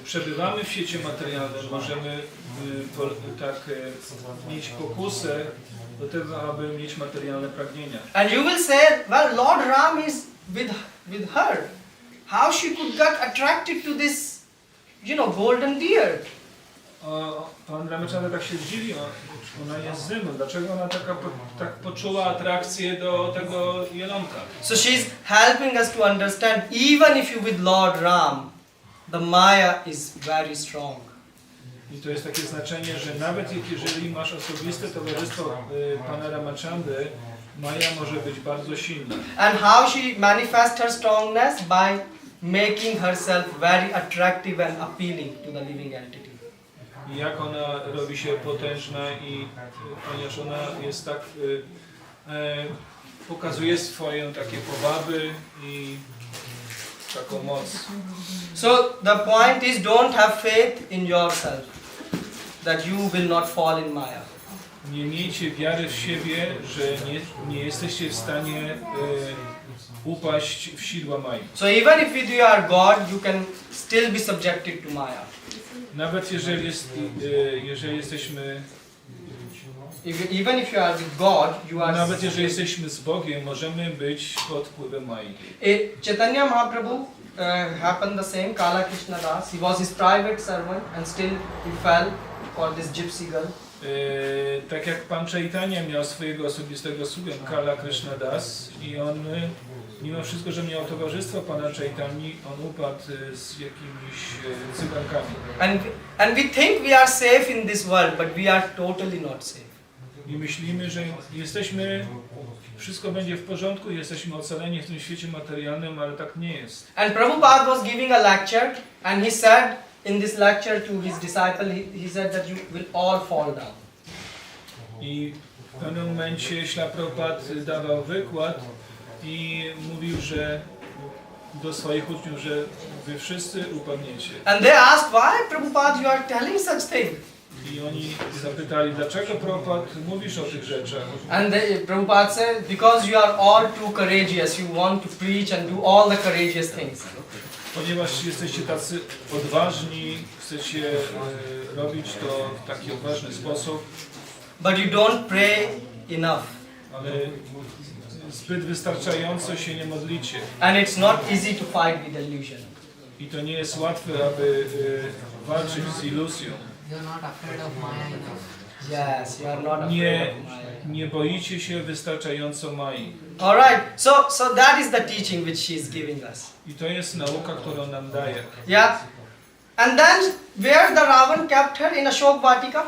przebywamy w świecie materialnym, możemy mieć pokusę do tego, aby mieć materialne pragnienia. And you will say, well, Lord Ram is with her. How she could get attracted to this, golden deer? Pan Ramajany tak się zdziwił, ona jest z nim. Dlaczego ona tak poczuła atrakcję do tego jelonka? So she's helping us to understand, even if you with Lord Ram, the Maya is very strong. I to jest takie znaczenie, że nawet jeżeli masz osobiste towarzystwo Pana Ramachandy, Maja może być bardzo silna. And how she manifests her strongness? By making herself very attractive and appealing to the living entity. I jak ona robi się potężna ponieważ ona jest tak, pokazuje swoje takie powaby i taką moc. So the point is, don't have faith in yourself that you will not fall in Maya. Nie miejcie wiary w siebie, że nie jesteście w stanie upaść w sidła Mai. So even if you are God, you can still be subjected to Maya. Nawet jeżeli jesteśmy Even if you are with God, you are. Nawet jeżeli jesteśmy z Bogiem, możemy być pod wpływem Mai. Chaitanya Mahaprabhu happened the same. Kala Krishna Das. He was his private servant and still he fell for this gypsy girl. Tak jak Pan Chaitanya miał swojego osobistego sługę Kala Krishna Das i on mimo wszystko, że miał towarzystwo Pana Chaitani, on upadł z jakimiś cygankami. And we think we are safe in this world, but we are totally not safe. I myślimy, że wszystko będzie w porządku, jesteśmy ocaleni w tym świecie materialnym, ale tak nie jest. And Prabhupada was giving a lecture and he said in this lecture to his disciple, he said that you will all fall down. I w pewnym momencie Śla Prabhupada dawał wykład i mówił, że do swoich uczniów, że wy wszyscy upadniecie. And they asked, why Prabhupada you are telling such thing? I oni zapytali, dlaczego Prabhupada mówisz o tych rzeczach? And Prabhupada said, because you are all too courageous, you want to preach and do all the courageous things. Ponieważ jesteście tacy odważni, chcecie robić to w taki odważny sposób, but you don't pray enough. Ale zbyt wystarczająco się nie modlicie. And it's not easy to fight with illusion. I to nie jest łatwe, aby walczyć z iluzją. You're not afraid of Maya enough. Yes, you are not afraid of Maya. Nie boicie się wystarczająco Mai. Alright, so that is the teaching which she is giving us. I to jest nauka, którą nam daje. Yeah. And then where the Ravan kept her in Ashok Vatika?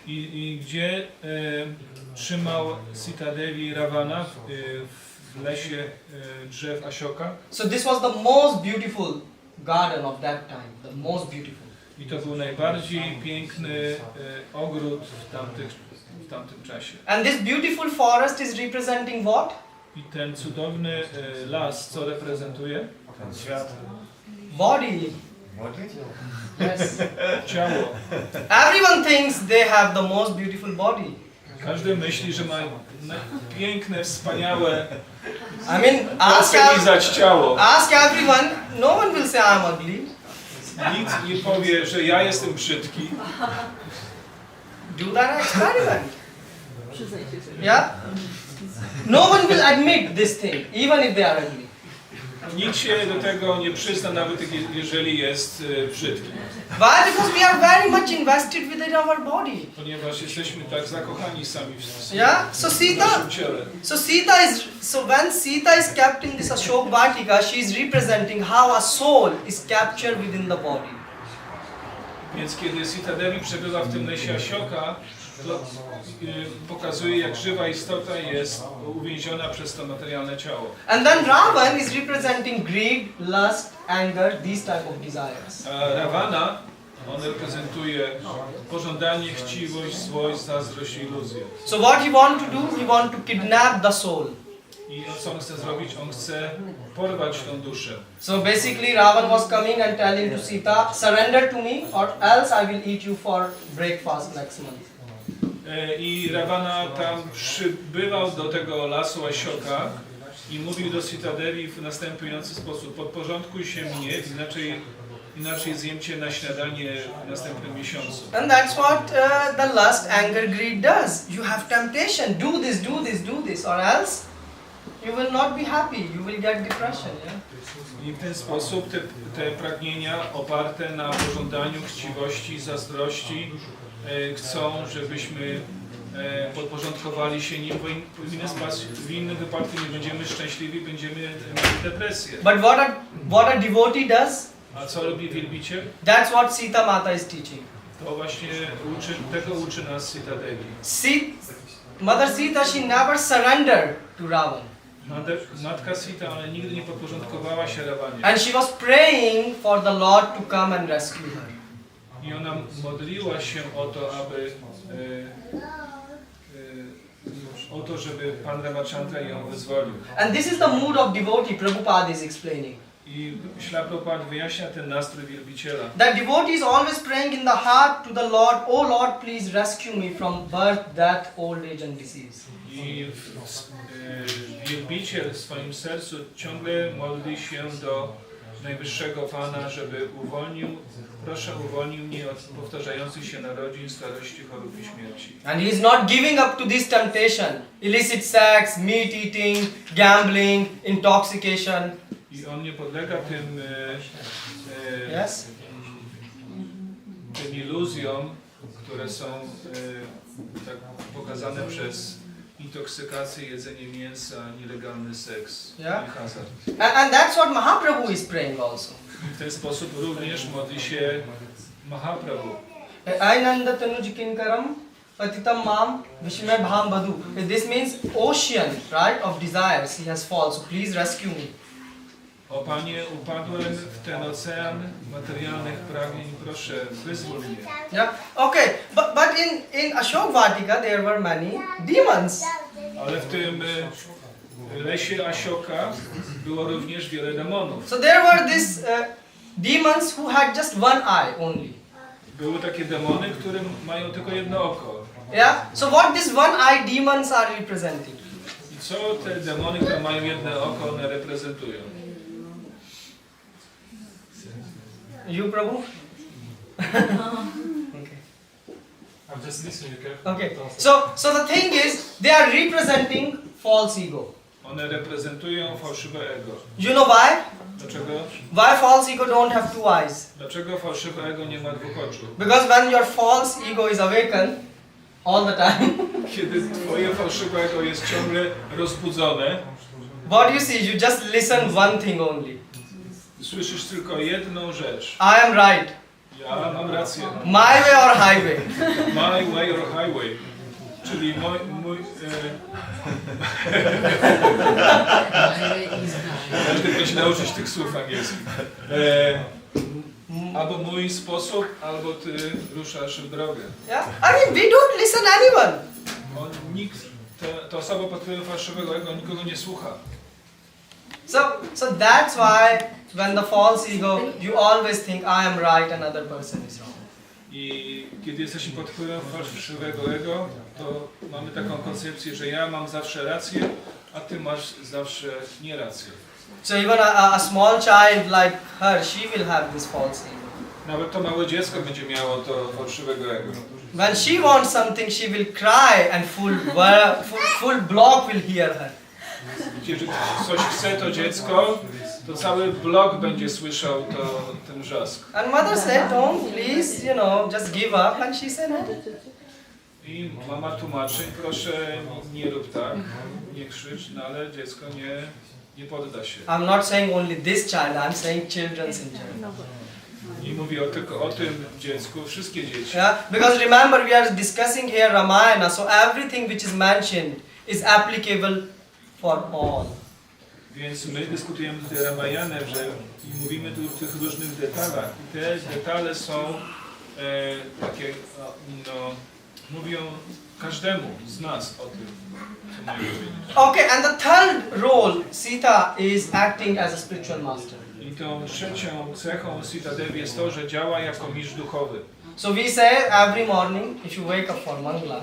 I gdzie trzymał Sita Devi Ravana w w lesie drzew Ashoka. So this was the most beautiful garden of that time, the most beautiful. I to był najbardziej piękny ogród w tamtym czasie. And this beautiful forest is representing what? I ten cudowny las, co reprezentuje? Świat. Body. Yes. Ciało. Everyone thinks they have the most beautiful body. Każdy myśli, że ma piękne, wspaniałe, I mean, lizać ciało. ask everyone, no one will say I'm ugly. Nikt nie powie, że ja jestem brzydki. Do that experiment. Yeah? No one will admit this thing, even if they are ugly. Nikt się do tego nie przyzna, nawet jeżeli jest brzydki. Why? Because we are very much invested within our body. Ponieważ jesteśmy tak zakochani sami w Yeah? So naszym ciele. So when Sita is kept in this Ashok Vatika, she is representing how a soul is captured within the body. Więc kiedy Sita Devi przebywa w tym lesie Ashoka, to pokazuje, jak żywa istota jest uwięziona przez to materialne ciało. And then Ravan is representing greed, lust, anger, these type of desires. A Ravana, on reprezentuje pożądanie, chciwość, złość, zazdrość i iluzję. So what he want to do? He want to kidnap the soul. I co on chce zrobić? On chce porwać tą duszę. So basically Ravan was coming and telling to Sita, surrender to me or else I will eat you for breakfast next month. I Ravana tam przybywał do tego lasu Ashoka i mówił do Sita Devi w następujący sposób: podporządkuj się mnie, inaczej zjem cię na śniadanie w następnym miesiącu. And that's what the lust, anger, greed does. You have temptation, do this, do this, do this, or else you will not be happy, you will get depression. Yeah? I w ten sposób te pragnienia oparte na pożądaniu, chciwości, zazdrości chcą, żebyśmy podporządkowali się nim, bo w innym wypadku nie będziemy szczęśliwi, będziemy mieli depresję. But what a devotee does, A co robi wielbiciel? that's what Sita Mata is teaching. To właśnie tego uczy nas Sita Devi. Mother Sita, she never surrendered to Ravan. Matka Sita, ale nigdy nie podporządkowała się Rawanie. And she was praying for the Lord to come and rescue her. I ona modliła się o to, żeby Pan Ramachandra ją wyzwolił. And this is the mood of devotee, Prabhupada is explaining. I Śla Prabhupada wyjaśnia ten nastrój wielbiciela. That devotee is always praying in the heart to the Lord, oh Lord, please rescue me from birth, death, old age and disease. I wielbiciel w swoim sercu ciągle modli się do Najwyższego Pana, żeby uwolnił mnie od powtarzających się narodzin, starości, chorób i śmierci. And he is not giving up to this temptation. Illicit sex, meat eating, gambling, intoxication. I on nie podlega Yes? tym iluzjom, które są tak pokazane przez intoksykację, jedzenie mięsa, nielegalny seks i hazard. And that's what Mahaprabhu is praying also. I w ten sposób również modli się Mahaprabhu. Ainanda tanujikinkaram patitam mam vishme bham badu. This means ocean, right, of desires he has fallen. So please rescue me. O Panie, upadłem w ten ocean materialnych pragnień, proszę, wyzwól mnie. Yeah. Okay. But in Ashok Vatika there were many demons. Ale w tym lesie Ashoka było również wiele demonów. So there were these demons who had just one eye only. Były takie demony, które mają tylko jedno oko. Yeah. So what these one eye demons are representing? I co te demony, które mają jedno oko, one reprezentują? You, Prabhu? Okay. I'm just listening carefully. Okay. So the thing is, they are representing false ego. One reprezentują fałszywe ego. You know why? Dlaczego? Why false ego don't have two eyes? Dlaczego fałszywe ego nie ma dwóch oczu? Because when your false ego is awakened all the time, Kiedy twoje fałszywe ego jest ciągle rozbudzone, what you see, you just listen one thing only. słyszysz tylko jedną rzecz. I am right. Ja mam rację. My way or highway. My way or highway. Czyli Muszę się nauczyć tych słów angielskich. Albo mój sposób, albo ty ruszasz w drogę. Yeah? I mean, we don't listen anyone. Nikt, ta osoba pod wpływem fałszywego ego nikogo nie słucha. So that's why when the false ego, you always think I am right, another person is wrong. I kiedy jesteśmy pod wpływem fałszywego ego, to mamy taką koncepcję, że ja mam zawsze rację, a ty masz zawsze nie rację. So even a small child like her, she will have this false ego. Nawet to małe dziecko będzie miało to fałszywego ego. When she wants something, she will cry and full block will hear her. Kiedy coś chce to dziecko, to cały blok będzie słyszał ten wrzask. And mother said, don't please, just give up. And she said, no. I mama tłumaczy, proszę nie rób tak, nie krzycz, no ale dziecko nie podda się. I'm not saying only this child, I'm saying children in general. I mówię tylko o tym dziecku, wszystkie dzieci. Yeah, because remember we are discussing here Ramayana, so everything which is mentioned is applicable for all. Więc my dyskutujemy tutaj Ramayanę, że i mówimy tu o tych różnych detalach. I te detale są takie, mówią każdemu z nas o tym, co mamy powiedzieć. Okay, and the third role, Sita is acting as a spiritual master. I tą trzecią cechą Sita Devi jest to, że działa jako mistrz duchowy. So we say every morning, if you wake up for Mangala,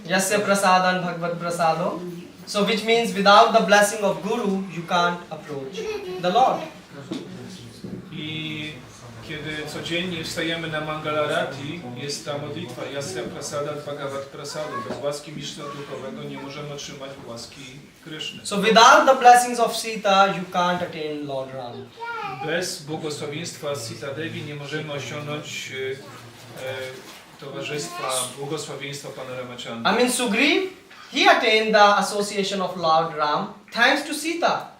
Yasya prasadan bhagavad prasado, so which means without the blessing of Guru, you can't approach the Lord. I kiedy codziennie wstajemy na Mangalarati, jest ta modlitwa Yasya prasadan bhagavad prasado. Bez łaski mistrza duchowego nie możemy otrzymać łaski Kryszny. So without the blessings of Sita, you can't attain Lord Ram. Bez błogosławieństwa Sita Devi nie możemy osiągnąć towarzystwa, błogosławieństwa Pana Ramachandry. I mean Sugriv, he attained the association of Lord Ram thanks to Sita.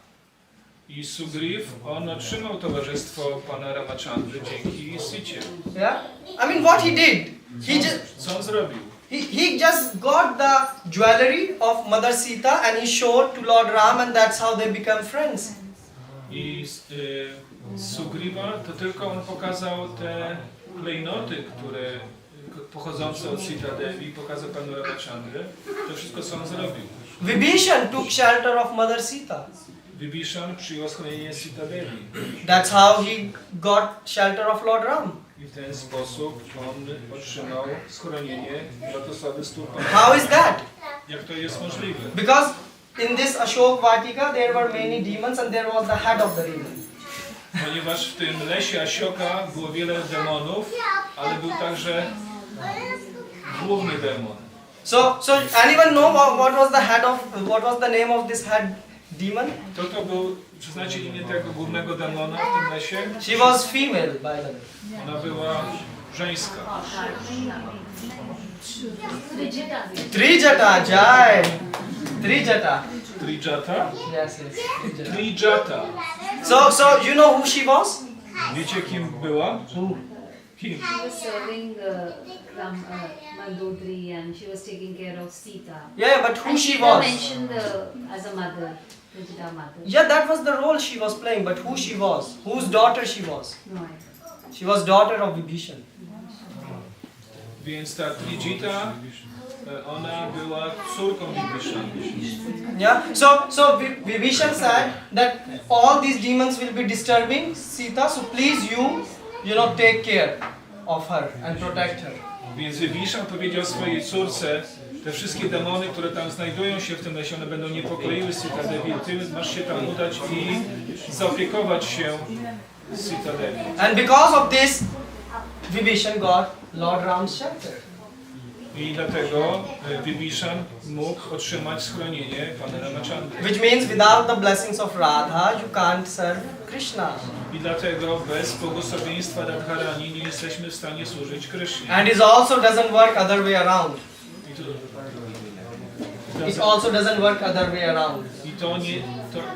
I Sugriv, on otrzymał towarzystwo Pana Ramachandry dzięki Sicie. Yeah? I mean what he did? Co on zrobił? He just got the jewelry of Mother Sita and he showed to Lord Ram, and that's how they become friends. I Sugriva to tylko on pokazał te klejnoty, które pochodzące od Sita Devi, pokazał Panu Ramachandry. To wszystko co on zrobił. Vibhishan took shelter of Mother Sita. Vibhishan przyjął schronienie Sita Devi. That's how he got shelter of Lord Ram. I w ten sposób on otrzymał schronienie lotosowy stóp. How is that? Jak to jest możliwe? Because in this Ashok Vatika there were many demons and there was the head of the demon. Ponieważ w tym lesie Ashoka było wiele demonów, ale był także główny demon. So anyone know what was the name of this head demon? To był, czy znacie imię tego głównego demona w tym lesie? She was female, by the way. Ona była żeńska. Trijata, Jai. Trijata. Trijata? Yes. Trijata. So you know who she was? Wiecie kim była? Kim? She was serving Mandodri and she was taking care of Sita. Yeah, but who And she Sita was? mentioned as a mother, Trijata mother. Yeah, that was the role she was playing, but who she was? Whose daughter she was? No idea. She was daughter of Vibhishan. Więc ta Trijita, ona była córką Vibhishana. Yeah. So Vibhishan said that all these demons will be disturbing Sita, so please you take care of her and protect her. Więc Vibhishan powiedział swojej córce, te wszystkie demony, które tam znajdują się w tym lesie, one będą niepokleiły Sita Devi. Ty masz się tam udać i zaopiekować się Sita Devi. And because of this, Vibhishan got Lord Ram's shelter. I dlatego Vibhishan mógł otrzymać schronienie Pana Ramachandry. Which means without the blessings of Radha, you can't serve Krishna. I dlatego bez błogosławieństwa Radharani nie jesteśmy w stanie służyć Krysznie. And it also doesn't work other way around. It also doesn't work other way around. I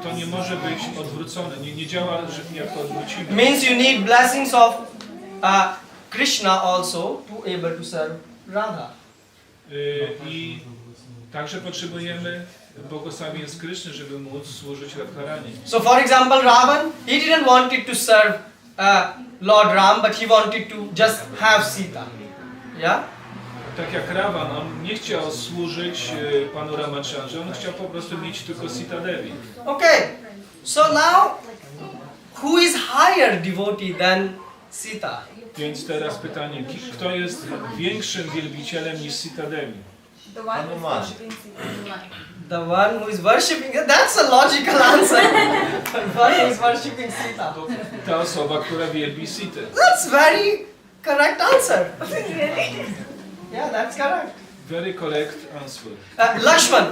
to nie może być odwrócone, nie działa jak to odwrócimy. Means you need blessings of Krishna also to able to serve Radha. I Także potrzebujemy błogosławieństw Kryszny, żeby móc służyć Radharani. So for example, Ravan, he didn't want it to serve Lord Ram, but he wanted to just have Sita. Yeah? Tak jak Ravan, on nie chciał służyć panu Ramachandrze, on chciał po prostu mieć tylko Sita Devi. Okay. So now, who is higher devotee than Sita? Więc teraz pytanie, kto jest większym wielbicielem niż Sita Devi? The one who's Hanuman. worshipping Sita. The one who is worshipping, that's a logical answer. The one who is worshipping Sita. Ta osoba, która wielbi Sitę. That's very correct answer. Yeah, that's correct. Very correct answer. Lakshman.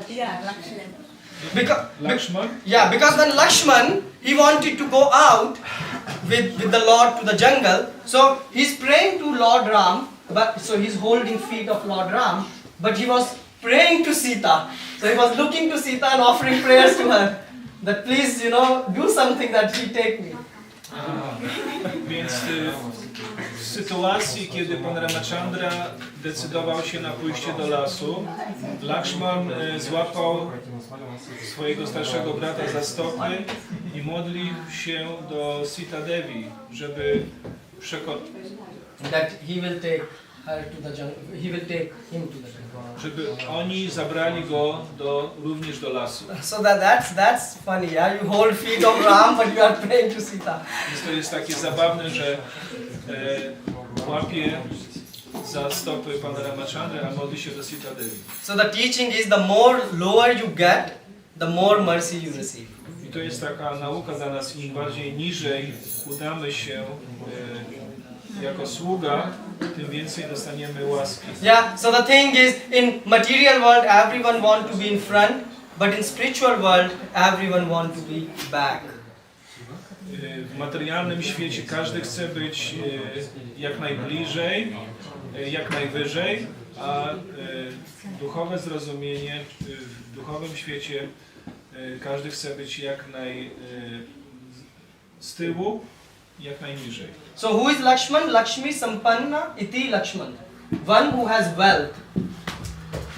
Yeah, Lakshman. Lakshman? Because when Lakshman, he wanted to go out with the Lord to the jungle, so he's praying to Lord Ram, but so he's holding feet of Lord Ram, but he was praying to Sita. So he was looking to Sita and offering prayers to her, that please, do something that he take me. Więc w sytuacji, kiedy pan Ramachandra decydował się na pójście do lasu, Lakshman złapał swojego starszego brata za stopy i modlił się do Sita Devi, żeby That he will take her to the jungle, he will take him to the jungle. żeby oni zabrali go również do lasu. So that's funny, yeah? You hold feet of Ram, but you are praying to Sita. Więc to jest takie zabawne, że łapie za stopy pana Ramachandry, a modli się do Sita Devi. So the teaching is the more lower you get, the more mercy you receive. I to jest taka nauka dla nas, im bardziej niżej udamy się jako sługa, tym więcej dostaniemy łaski. Yeah, so the thing is, in material world everyone want to be in front, but in spiritual world everyone want to be back. W materialnym świecie każdy chce być jak najbliżej, jak najwyżej, a duchowe zrozumienie, w duchowym świecie każdy chce być jak z tyłu, jak najniżej. So who is Lakshman? Lakshmi Sampanna iti Lakshman. One who has wealth.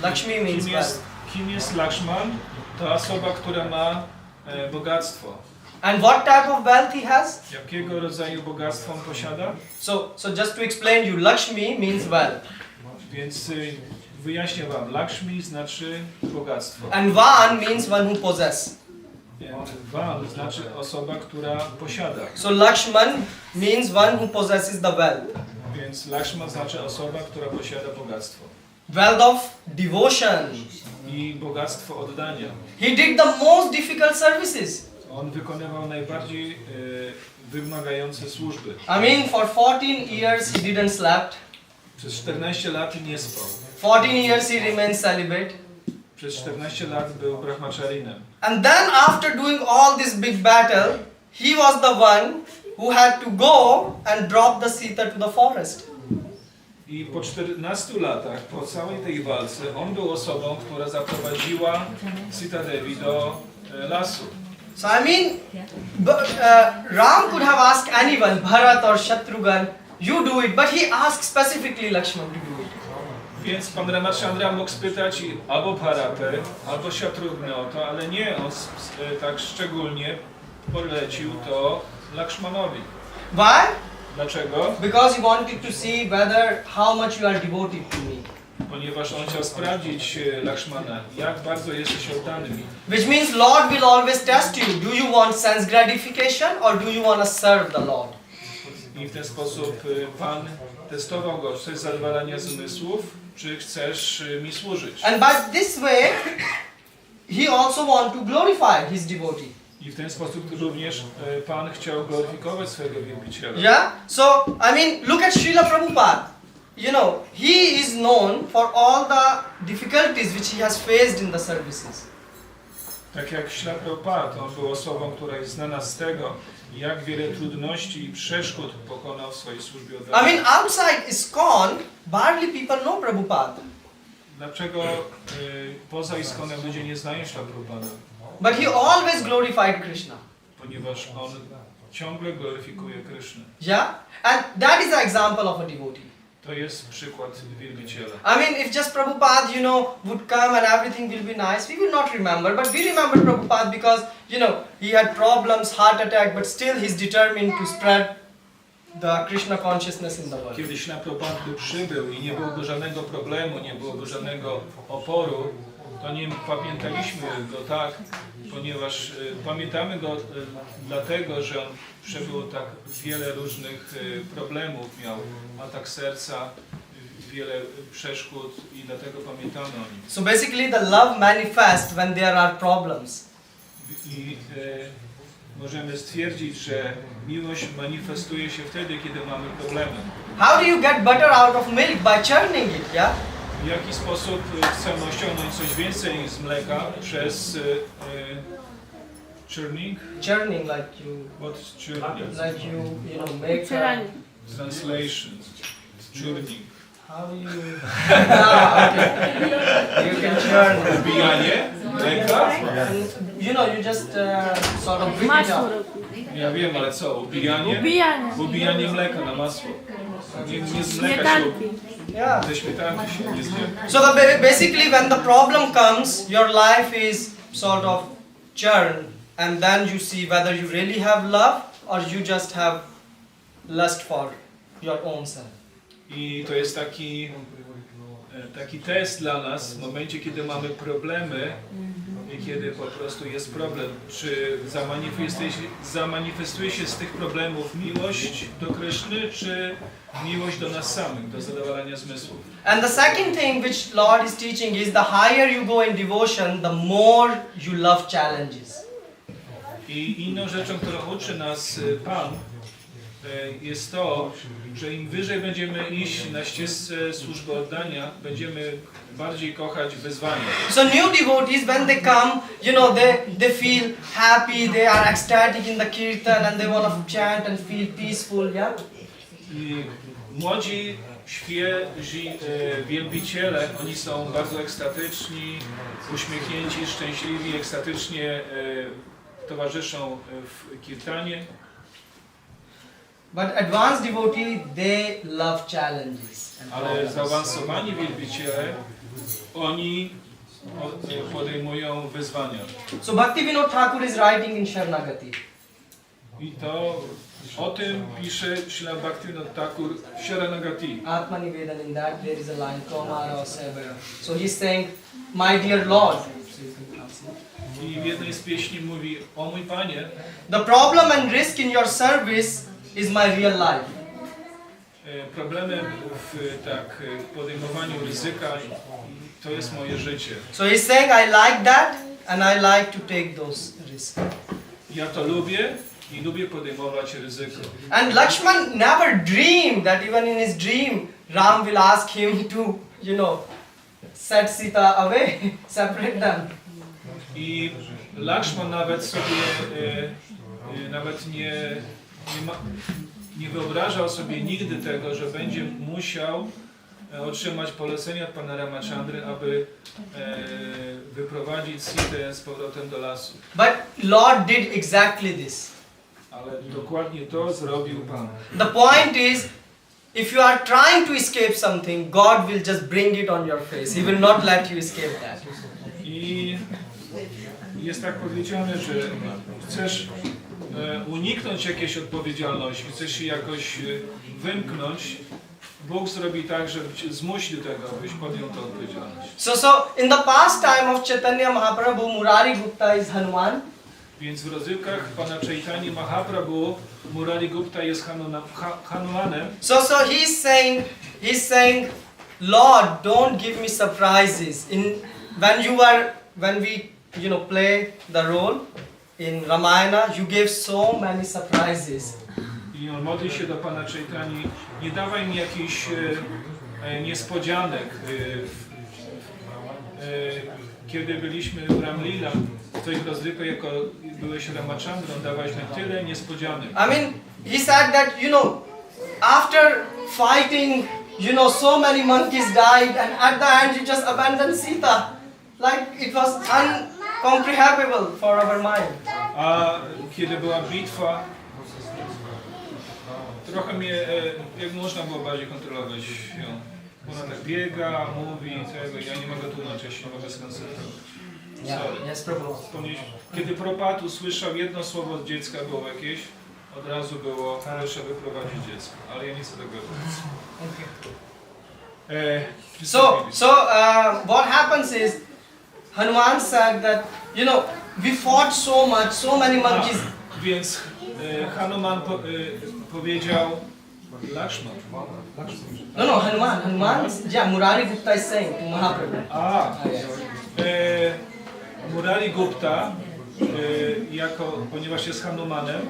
Lakshmi means wealth. Kim jest Lakshman? To osoba, która ma bogactwo. And what type of wealth he has? Jakiego rodzaju bogactwo on posiada? So just to explain you, Lakshmi means wealth. Więc wyjaśnię wam. Lakshmi znaczy bogactwo. And Van means one who possess. Van znaczy osoba, która posiada. So Lakshman means one who possesses the wealth. Więc Lakshman znaczy osoba, która posiada bogactwo. Wealth of devotion. I bogactwo oddania. He did the most difficult services. On wykonywał najbardziej wymagające służby. I mean, for 14 years he didn't slept. Przez 14 lat nie spał. 14 years he remained celibate. Przez 14 lat był brahmacharinem. And then after doing all this big battle, he was the one who had to go and drop the Sita to the forest. I po 14 latach, po całej tej walce, on był osobą, która zaprowadziła Sita Devi do lasu. So I mean, Ram could have asked anyone, Bharat or Shatrughan, you do it, but he asked specifically Lakshman to do it. Więc pan Ramachandra mógł spytać albo Bharatę, albo Shatrugnę o to, ale nie, on tak szczególnie polecił to Lakshmanowi. Why? Dlaczego? Because he wanted to see how much you are devoted to me. Ponieważ on chciał sprawdzić Lakshmana, jak bardzo jesteś oddany mi. Which means Lord will always test you. Do you want sense gratification or do you want to serve the Lord? I w ten sposób Pan testował go, chcesz zadowalania zmysłów, czy chcesz mi służyć. And by this way, he also want to glorify his devotee. I w ten sposób również Pan chciał gloryfikować swojego wielbiciela. Yeah? So, I mean, look at Srila Prabhupada. You know, he is known for all the difficulties which he has faced in the services. Tak jak Śla Prabhupada, on był osobą, która jest znana z tego, jak wiele trudności i przeszkód pokonał w swojej służbie I oddanej. mean, outside ISKCON, barely people know Prabhupada. Dlaczego poza ISKCONem ludzie nie znają Śla Prabhupada? But he always glorified Krishna. Ponieważ on ciągle gloryfikuje Krysznę. Yeah? And that is the example of a devotee. To jest przykład wielbiciela. I mean, if just Prabhupada, would come and everything will be nice, we will not remember. But we remember Prabhupada because, he had problems, heart attack, but still he's determined to spread the Krishna consciousness in the world. Kiedy Śla Prabhupada by przybył i nie byłoby żadnego problemu, nie byłoby żadnego oporu, to nie pamiętaliśmy go tak, ponieważ pamiętamy go dlatego, że on przebył tak wiele różnych problemów, miał atak serca, wiele przeszkód i dlatego pamiętamy o nim. So basically the love manifests when there are problems. I możemy stwierdzić, że miłość manifestuje się wtedy, kiedy mamy problemy. How do you get butter out of milk? By churning it, yeah? W jaki sposób chcemy osiągnąć coś więcej z mleka przez churning? Churning, like you, What's churning? like you make. Translation. Churning. How do you? Okay. You can churn. Ubijanie mleka? You just sort of bring it up. Ja wiem, ale co? Ubijanie? Ubijanie mleka na masło. Nie z mleka się Yeah. ze śmietanki się nie zje. So basically, when the problem comes, your life is sort of churned, and then you see whether you really have love or you just have lust for your own self. I to jest taki test dla nas w momencie, kiedy mamy problemy i kiedy po prostu jest problem. Czy zamanifestuje się z tych problemów miłość do Kryszny, czy miłość do nas samych, do zadowalania zmysłów? And the second thing which Lord is teaching is the higher you go in devotion, the more you love challenges. I inną rzeczą, którą uczy nas Pan, jest to, że im wyżej będziemy iść na ścieżce służby oddania, będziemy bardziej kochać wyzwania. So new devotees, when they come, they feel happy, they are ecstatic in the kirtan and they want to chant and feel peaceful, yeah? I młodzi, świeżi wielbiciele, oni są bardzo ekstatyczni, uśmiechnięci, szczęśliwi, ekstatycznie towarzyszą w kirtanie. But advanced devotee, they love challenges. Ale zaawansowani wielbiciele, oni podejmują wyzwania. So Bhaktivinoda Thakur is writing in Sharanagati. I to o tym pisze Śrila Bhaktivinoda Thakur w Sharanagati. Atma Nivedan, in that there is a line, Tomara Sevaya. So he's saying, my dear Lord. I w jednej z pieśni mówi, o mój Panie, The problem and risk in your service is my real life. problemem w podejmowaniu ryzyka to jest moje życie. So he's saying, I like that and I like to take those risks. Ja to lubię i lubię podejmować ryzyko. And Lakshman never dreamed that even in his dream, Ram will ask him to, set Sita away, separate them. I Lakshman nawet sobie nie wyobrażał sobie nigdy tego, że będzie musiał otrzymać polecenie od pana Ramachandry, aby wyprowadzić Sitę z powrotem do lasu. But Lord did exactly this. Ale dokładnie to zrobił Pan. The point is, if you are trying to escape something, God will just bring it on your face. He will not let you escape that. I jest tak powiedziane, że chcesz uniknąć jakiejś odpowiedzialności, chcesz się jakoś wymknąć, Bóg zrobi tak, że cię zmusi do tego, abyś podjął tę odpowiedzialność. So in the past time of Chaitanya Mahaprabhu, Murari Gupta is Hanuman. Więc w rozrywkach pana Chaitanya Mahaprabhu Murari Gupta jest Hanumanem. So he's saying, Lord, don't give me surprises. When we play the role in Ramayana, you gave so many surprises. I on modli się do pana Chaitanya, nie dawaj mi jakichś niespodzianek. Kiedy byliśmy w Ramlila, w twoich rozrywkach, jako byłeś Ramachandrą, dawałeś mi tyle niespodzianek. I mean, he said that, after fighting, so many monkeys died, and at the end you just abandoned Sita. Like it was incomprehensible for our mind. A kiedy była bitwa, Trochę mnie, jak można było bardziej kontrolować ją. Ona tak biega, mówi, tego, ja nie mogę tłumaczyć, ja się nie mogę skoncentrować. Sorry. Yes, Prabhu. Kiedy Prabhupada usłyszał jedno słowo od dziecka było jakieś, od razu było, proszę wyprowadzić dziecko, ale ja nie chcę tego robić. What happens is, Hanuman said that, you know, we fought so much, so many monkeys. Więc Hanuman powiedział, Lakshman. No, Hanuman, yeah, Murari Gupta is saying to Mahaprabhu. Murari Gupta, ponieważ jest Hanumanem,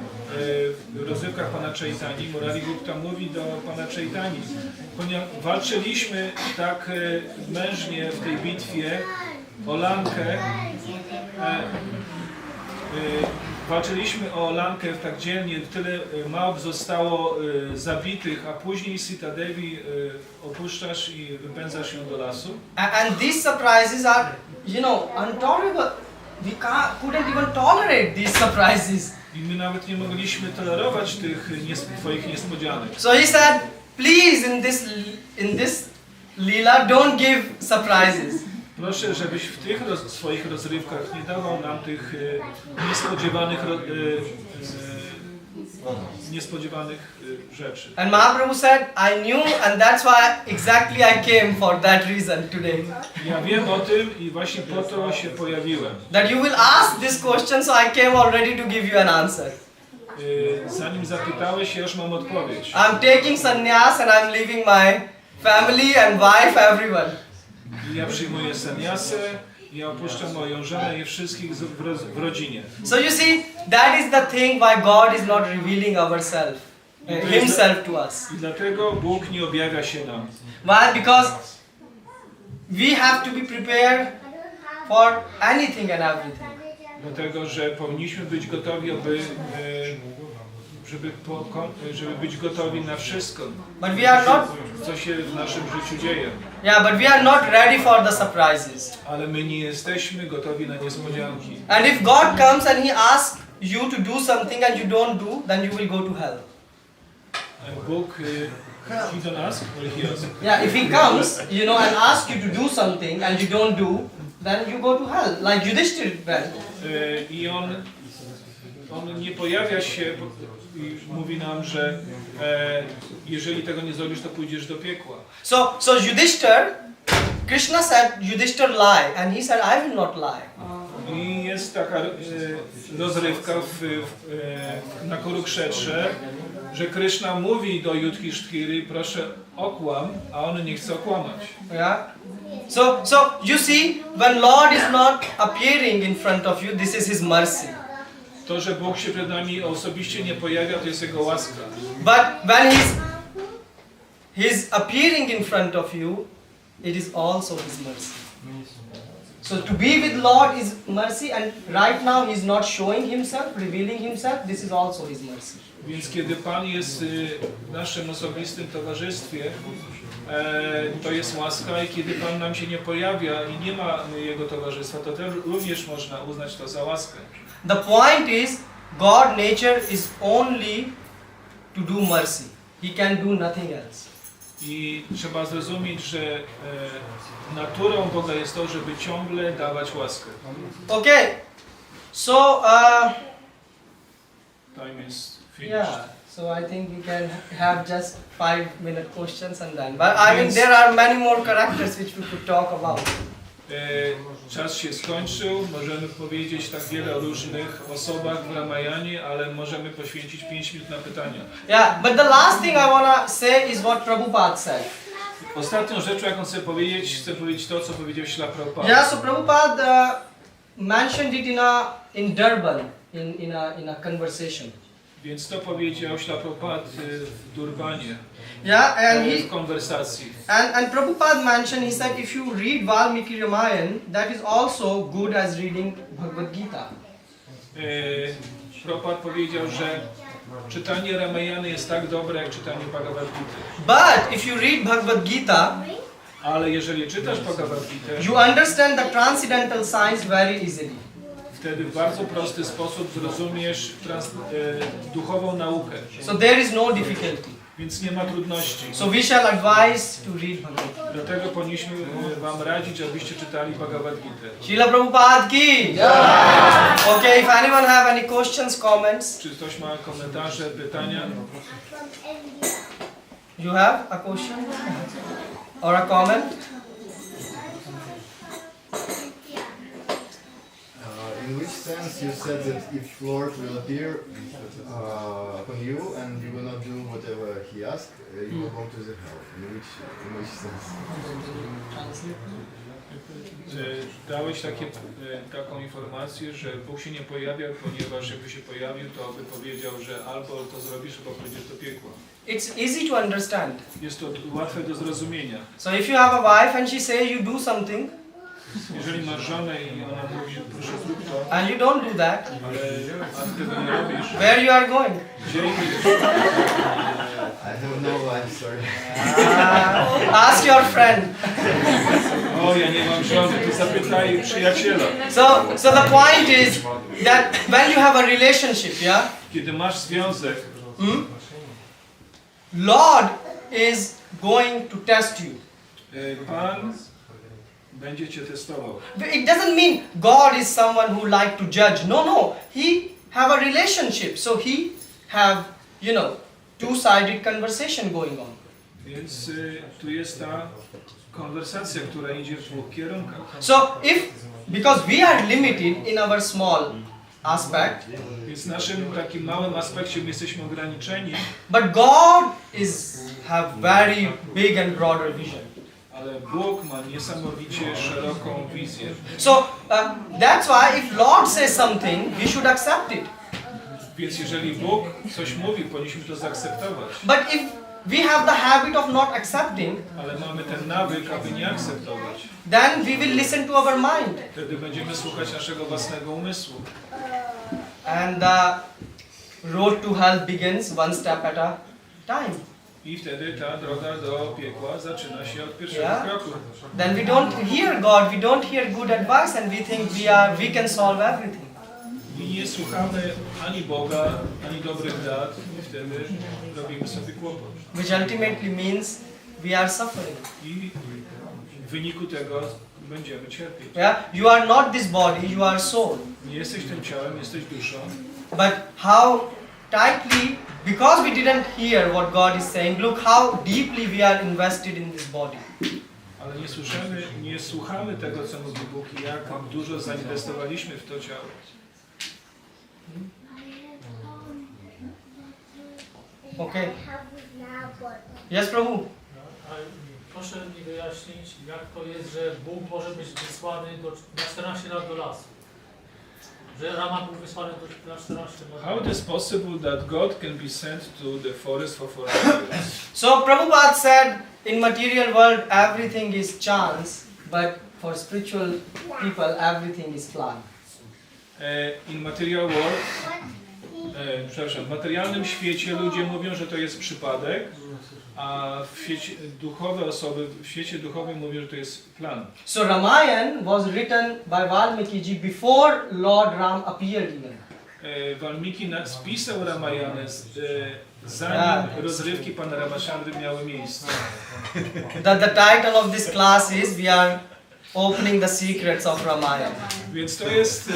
w rozrywkach pana Chaitani, Murari Gupta mówi do pana Chaitani, ponieważ walczyliśmy tak mężnie w tej bitwie o Lankę, walczyliśmy o Lankę tak dzielnie, tyle małp zostało zabitych, a później Sita Devi opuszczasz i wypędzasz ją do lasu. And these surprises are, you know, intolerable. We couldn't even tolerate these surprises. I my nawet nie mogliśmy tolerować tych twoich niespodzianek. So he said, please in this lila don't give surprises. Proszę, żebyś w tych swoich rozrywkach nie dawał nam tych niespodziewanych rzeczy. And Mahaprabhu said, I knew and that's why exactly I came for that reason today. Ja wiem o tym i właśnie po to się pojawiłem. That you will ask this question, so I came already to give you an answer. Zanim zapytałeś, ja już mam odpowiedź. I'm taking sannyas and I'm leaving my family and wife, everyone. Ja przyjmuję sannyasę, ja opuszczam moją żonę i wszystkich w rodzinie. So you see, that is the thing why God is not revealing Himself to us. I dlatego Bóg nie objawia się nam. Why? Because we have to be prepared for anything and everything. Dlatego, że powinniśmy być gotowi, żeby być gotowi na wszystko, But we are not. co się w naszym życiu dzieje. Yeah, but we are not ready for the surprises. Ale my nie jesteśmy gotowi na niespodzianki. And if God comes and He asks you to do something and you don't do, then you will go to hell. Bóg, he don't ask, or he asks? Yeah, if He comes, you know, and asks you to do something and you don't do, then you go to hell, like Yudhishthir went. I on nie pojawia się i mówi nam, że jeżeli tego nie zrobisz, to pójdziesz do piekła. So Yudhishthir, Krishna said, Yudhishthir lie, and he said, I will not lie. I jest taka rozrywka na Kurukshetrze, że Krishna mówi do Yudhishtiry, proszę okłam, a on nie chce okłamać. Yeah. So you see, when Lord is not appearing in front of you, this is His mercy. To, że Bóg się przed nami osobiście nie pojawia, to jest Jego łaska. But when He's appearing in front of you, it is also His mercy. So to be with Lord is mercy, and right now He's not showing Himself, revealing Himself, this is also His mercy. Więc kiedy Pan jest w naszym osobistym towarzystwie, to jest łaska, i kiedy Pan nam się nie pojawia i nie ma Jego towarzystwa, to też również można uznać to za łaskę. The point is, God nature is only to do mercy. He can do nothing else. I trzeba zrozumieć, że naturą Boga jest to, żeby ciągle dawać łaskę. Okay, so Time is finished. yeah, so I think we can have just 5-minute questions and then. But I mean, there are many more characters which we could talk about. Czas się skończył, możemy powiedzieć tak wiele o różnych osobach w Ramayanie, ale możemy poświęcić 5 minut na pytania. Yeah, but the last thing I wanna say is what Prabhupada said. Ostatnią rzeczą, jaką chcę powiedzieć to, co powiedział Śla Prabhupada. Yeah, so Prabhupada mentioned it in Durban in a conversation. Więc to powiedział Śla Prabhupada w Durbanie. Yeah, and W konwersacji. and Prabhupada mentioned, he said, if you read Valmiki Ramayan, that is also good as reading Bhagavad Gita. Prabhupada powiedział, że czytanie Ramayany jest tak dobre, jak czytanie Bhagavad Gita. But if you read Bhagavad Gita, Ale jeżeli czytasz Bhagavad Gita, you understand the transcendental science very easily. Wtedy w bardzo prosty sposób zrozumiesz duchową naukę. So there is no difficulty. Więc nie ma trudności. So we shall advise to read Bhagavad Gita. Dlatego powinniśmy wam radzić, abyście czytali Bhagavad Gitę. Srila Prabhupada ki! Okay, if anyone have any questions, comments? Czy ktoś ma komentarze, pytania? You have a question? Or a comment? In which sense you said that if Lord will appear upon you and you will not do whatever he asks, you will go to the hell? In which sense? Dałeś taką informację, że Bóg się nie pojawia, ponieważ jakby się pojawił, to by powiedział, że albo to zrobisz, albo pójdziesz do piekła. It's easy to understand. Jest to łatwe do zrozumienia. So if you have a wife and she says you do something, Jeżeli masz żonę i ona mówi, proszę zrób to, and you don't do that, a ty tego nie robisz, where you are going? gdzie idziesz? I have no wife, sorry. Ask your friend. O, ja nie mam żony, to zapytaj przyjaciela. So the point is that when you have a relationship, yeah, Kiedy masz związek, Lord is going to test you. Pan będzie cię testował. It doesn't mean God is someone who like to judge. No. He have a relationship, so he have, two-sided conversation going on. Więc tu jest ta konwersacja, która idzie w dwóch kierunkach. So because we are limited in our small aspect, Więc w naszym takim małym aspekcie my jesteśmy ograniczeni, but God have very big and broader vision. ale Bóg ma niesamowicie szeroką wizję. So that's why if Lord says something, we should accept it. Więc jeżeli Bóg coś mówi, powinniśmy to zaakceptować. But if we have the habit of not accepting, Ale mamy ten nawyk, aby nie akceptować. then we will listen to our mind. Wtedy będziemy słuchać naszego własnego umysłu. And the road to hell begins one step at a time. I wtedy ta droga do piekła zaczyna się od pierwszego kroku. Then we don't hear God, we don't hear good advice, and we think we can solve everything. I nie słuchamy ani Boga, ani dobrych rad, i wtedy robimy sobie kłopot. Which ultimately means we are suffering. I w wyniku tego będziemy cierpieć. Yeah? You are not this body, you are soul. Nie jesteś tym ciałem, jesteś duszą. But how tightly, because we didn't hear what God is saying, look how deeply we are invested in this body. Ale nie słuchamy tego, co mówi Bóg i jak dużo zainwestowaliśmy w to ciało. Okay. Yes, Prabhu. Proszę mi wyjaśnić, jak to jest, że Bóg może być wysłany na 14 lat do lasu. Że Rama był wysłany na 14 lat. How it is possible that God can be sent to the forest for 4 years? So Prabhupada said, in material world everything is chance, but for spiritual people everything is plan. In material world, w materialnym świecie ludzie mówią, że to jest przypadek, a w świecie duchowym mówią, że to jest plan. So Ramayana was written by Valmiki before Lord Ram appeared even. Valmiki spisał Ramayanę zanim rozrywki pana Ramachandry miały miejsce. The title of this class is we are opening the secrets of Ramayana. Więc to jest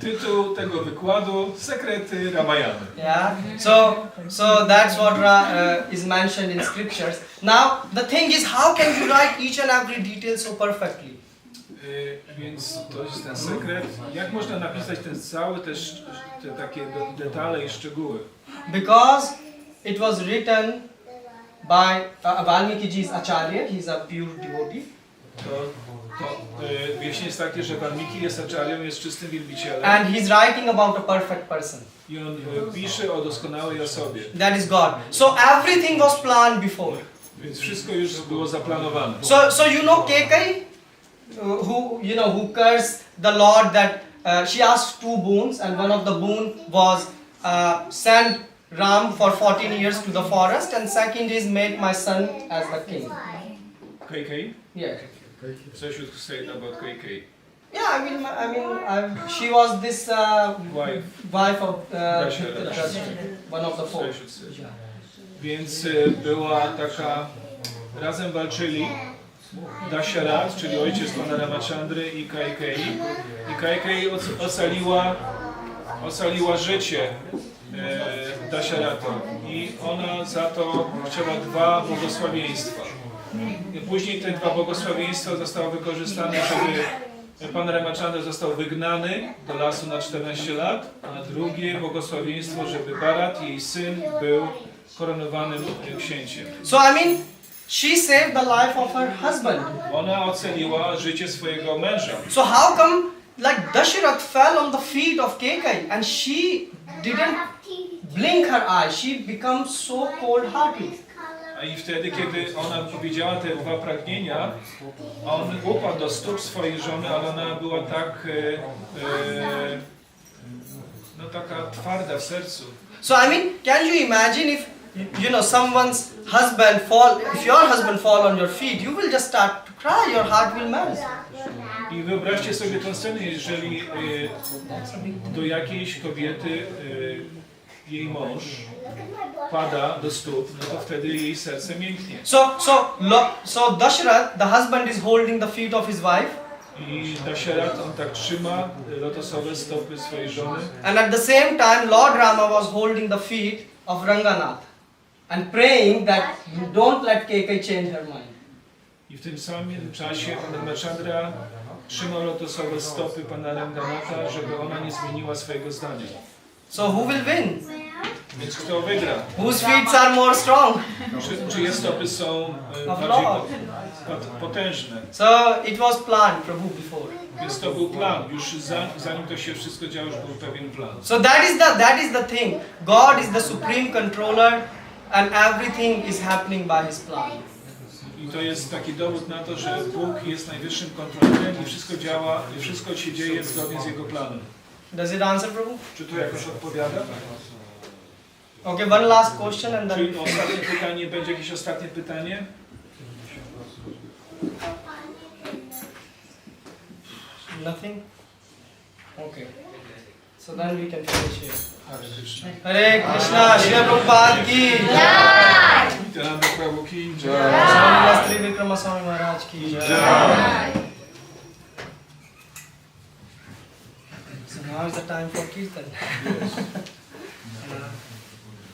tytuł tego wykładu, Sekrety Ramayany. Yeah. So that's what is mentioned in scriptures. Now the thing is, how can you write each and every detail so perfectly? Więc to jest ten sekret. Jak można napisać ten cały te takie detale i szczegóły? Because it was written by Valmiki's Acharya. He's a pure devotee. Wyjaśnienie jest takie, że Valmiki jest acharyą, jest czystym wielbicielem. And he's writing about a perfect person. I on pisze o doskonałej osobie. That is God. So everything was planned before. Więc wszystko już było zaplanowane. So you know Kekai, who cursed the Lord that she asked 2 boons, and one of the boon was send Ram for 14 years to the forest, and second is make my son as the king. KK? Yeah. So you should say about KK. Yeah, she was this wife of one of the four. Yeah. Więc była taka, razem walczyli Dasharat, czyli ojciec pana Ramachandry i Kaikeyi. I Kaikeyi ocaliła życie Dasharata i ona za to chciała 2 błogosławieństwa. Później te 2 błogosławieństwa zostały wykorzystane, żeby pan Ramachandra został wygnany do lasu na 14 lat, a drugie błogosławieństwo, żeby Bharat, jej syn, był koronowanym księciem. So she saved the life of her husband. Ona ocaliła życie swojego męża. So how come like Dasharath fell on the feet of Kaikeyi and she didn't blink her eyes? She becomes so cold-hearted. A i wtedy, kiedy ona powiedziała te 2 pragnienia, on upadł do stóp swojej żony, ale ona była tak, taka twarda w sercu. So can you imagine if someone's husband if your husband fall on your feet, you will just start to cry, your heart will melt. I wyobraźcie sobie tę scenę, jeżeli do jakiejś kobiety jej mąż pada do stóp, no to wtedy jej serce mięknie. So Dasharath, the husband is holding the feet of his wife. I Dasharat, on tak trzyma lotosowe stopy swojej żony. And at the same time, Lord Rama was holding the feet of Ranganath and praying that don't let Kaikeyi change her mind. I w tym samym czasie pan Ramachandra trzymał lotosowe stopy pana Ranganatha, żeby ona nie zmieniła swojego zdania. So who will win? Więc kto wygra? Whose feet are more strong? Czyje stopy są bardziej potężne? So it was planned, Prabhu, before. Więc to był plan. Już zanim to się wszystko działo, już był pewien plan. So that is the thing. God is the supreme controller and everything is happening by His plan. I to jest taki dowód na to, że Bóg jest najwyższym kontrolerem i wszystko działa, i wszystko się dzieje zgodnie z Jego planem. Does it answer, Prabhu? Czy to jakoś odpowiada? Okay, one last question and then. Czy ostatnie pytanie, będzie jakieś ostatnie pytanie? Nothing? Okay. So then we can finish here. Hare Krishna, Shri Prabhupada ki jai. Nityananda Prabhu ki jai. Swami Sri Vikrama Swami Maharaj ki jai. So now is the time for Kirtan. Yes.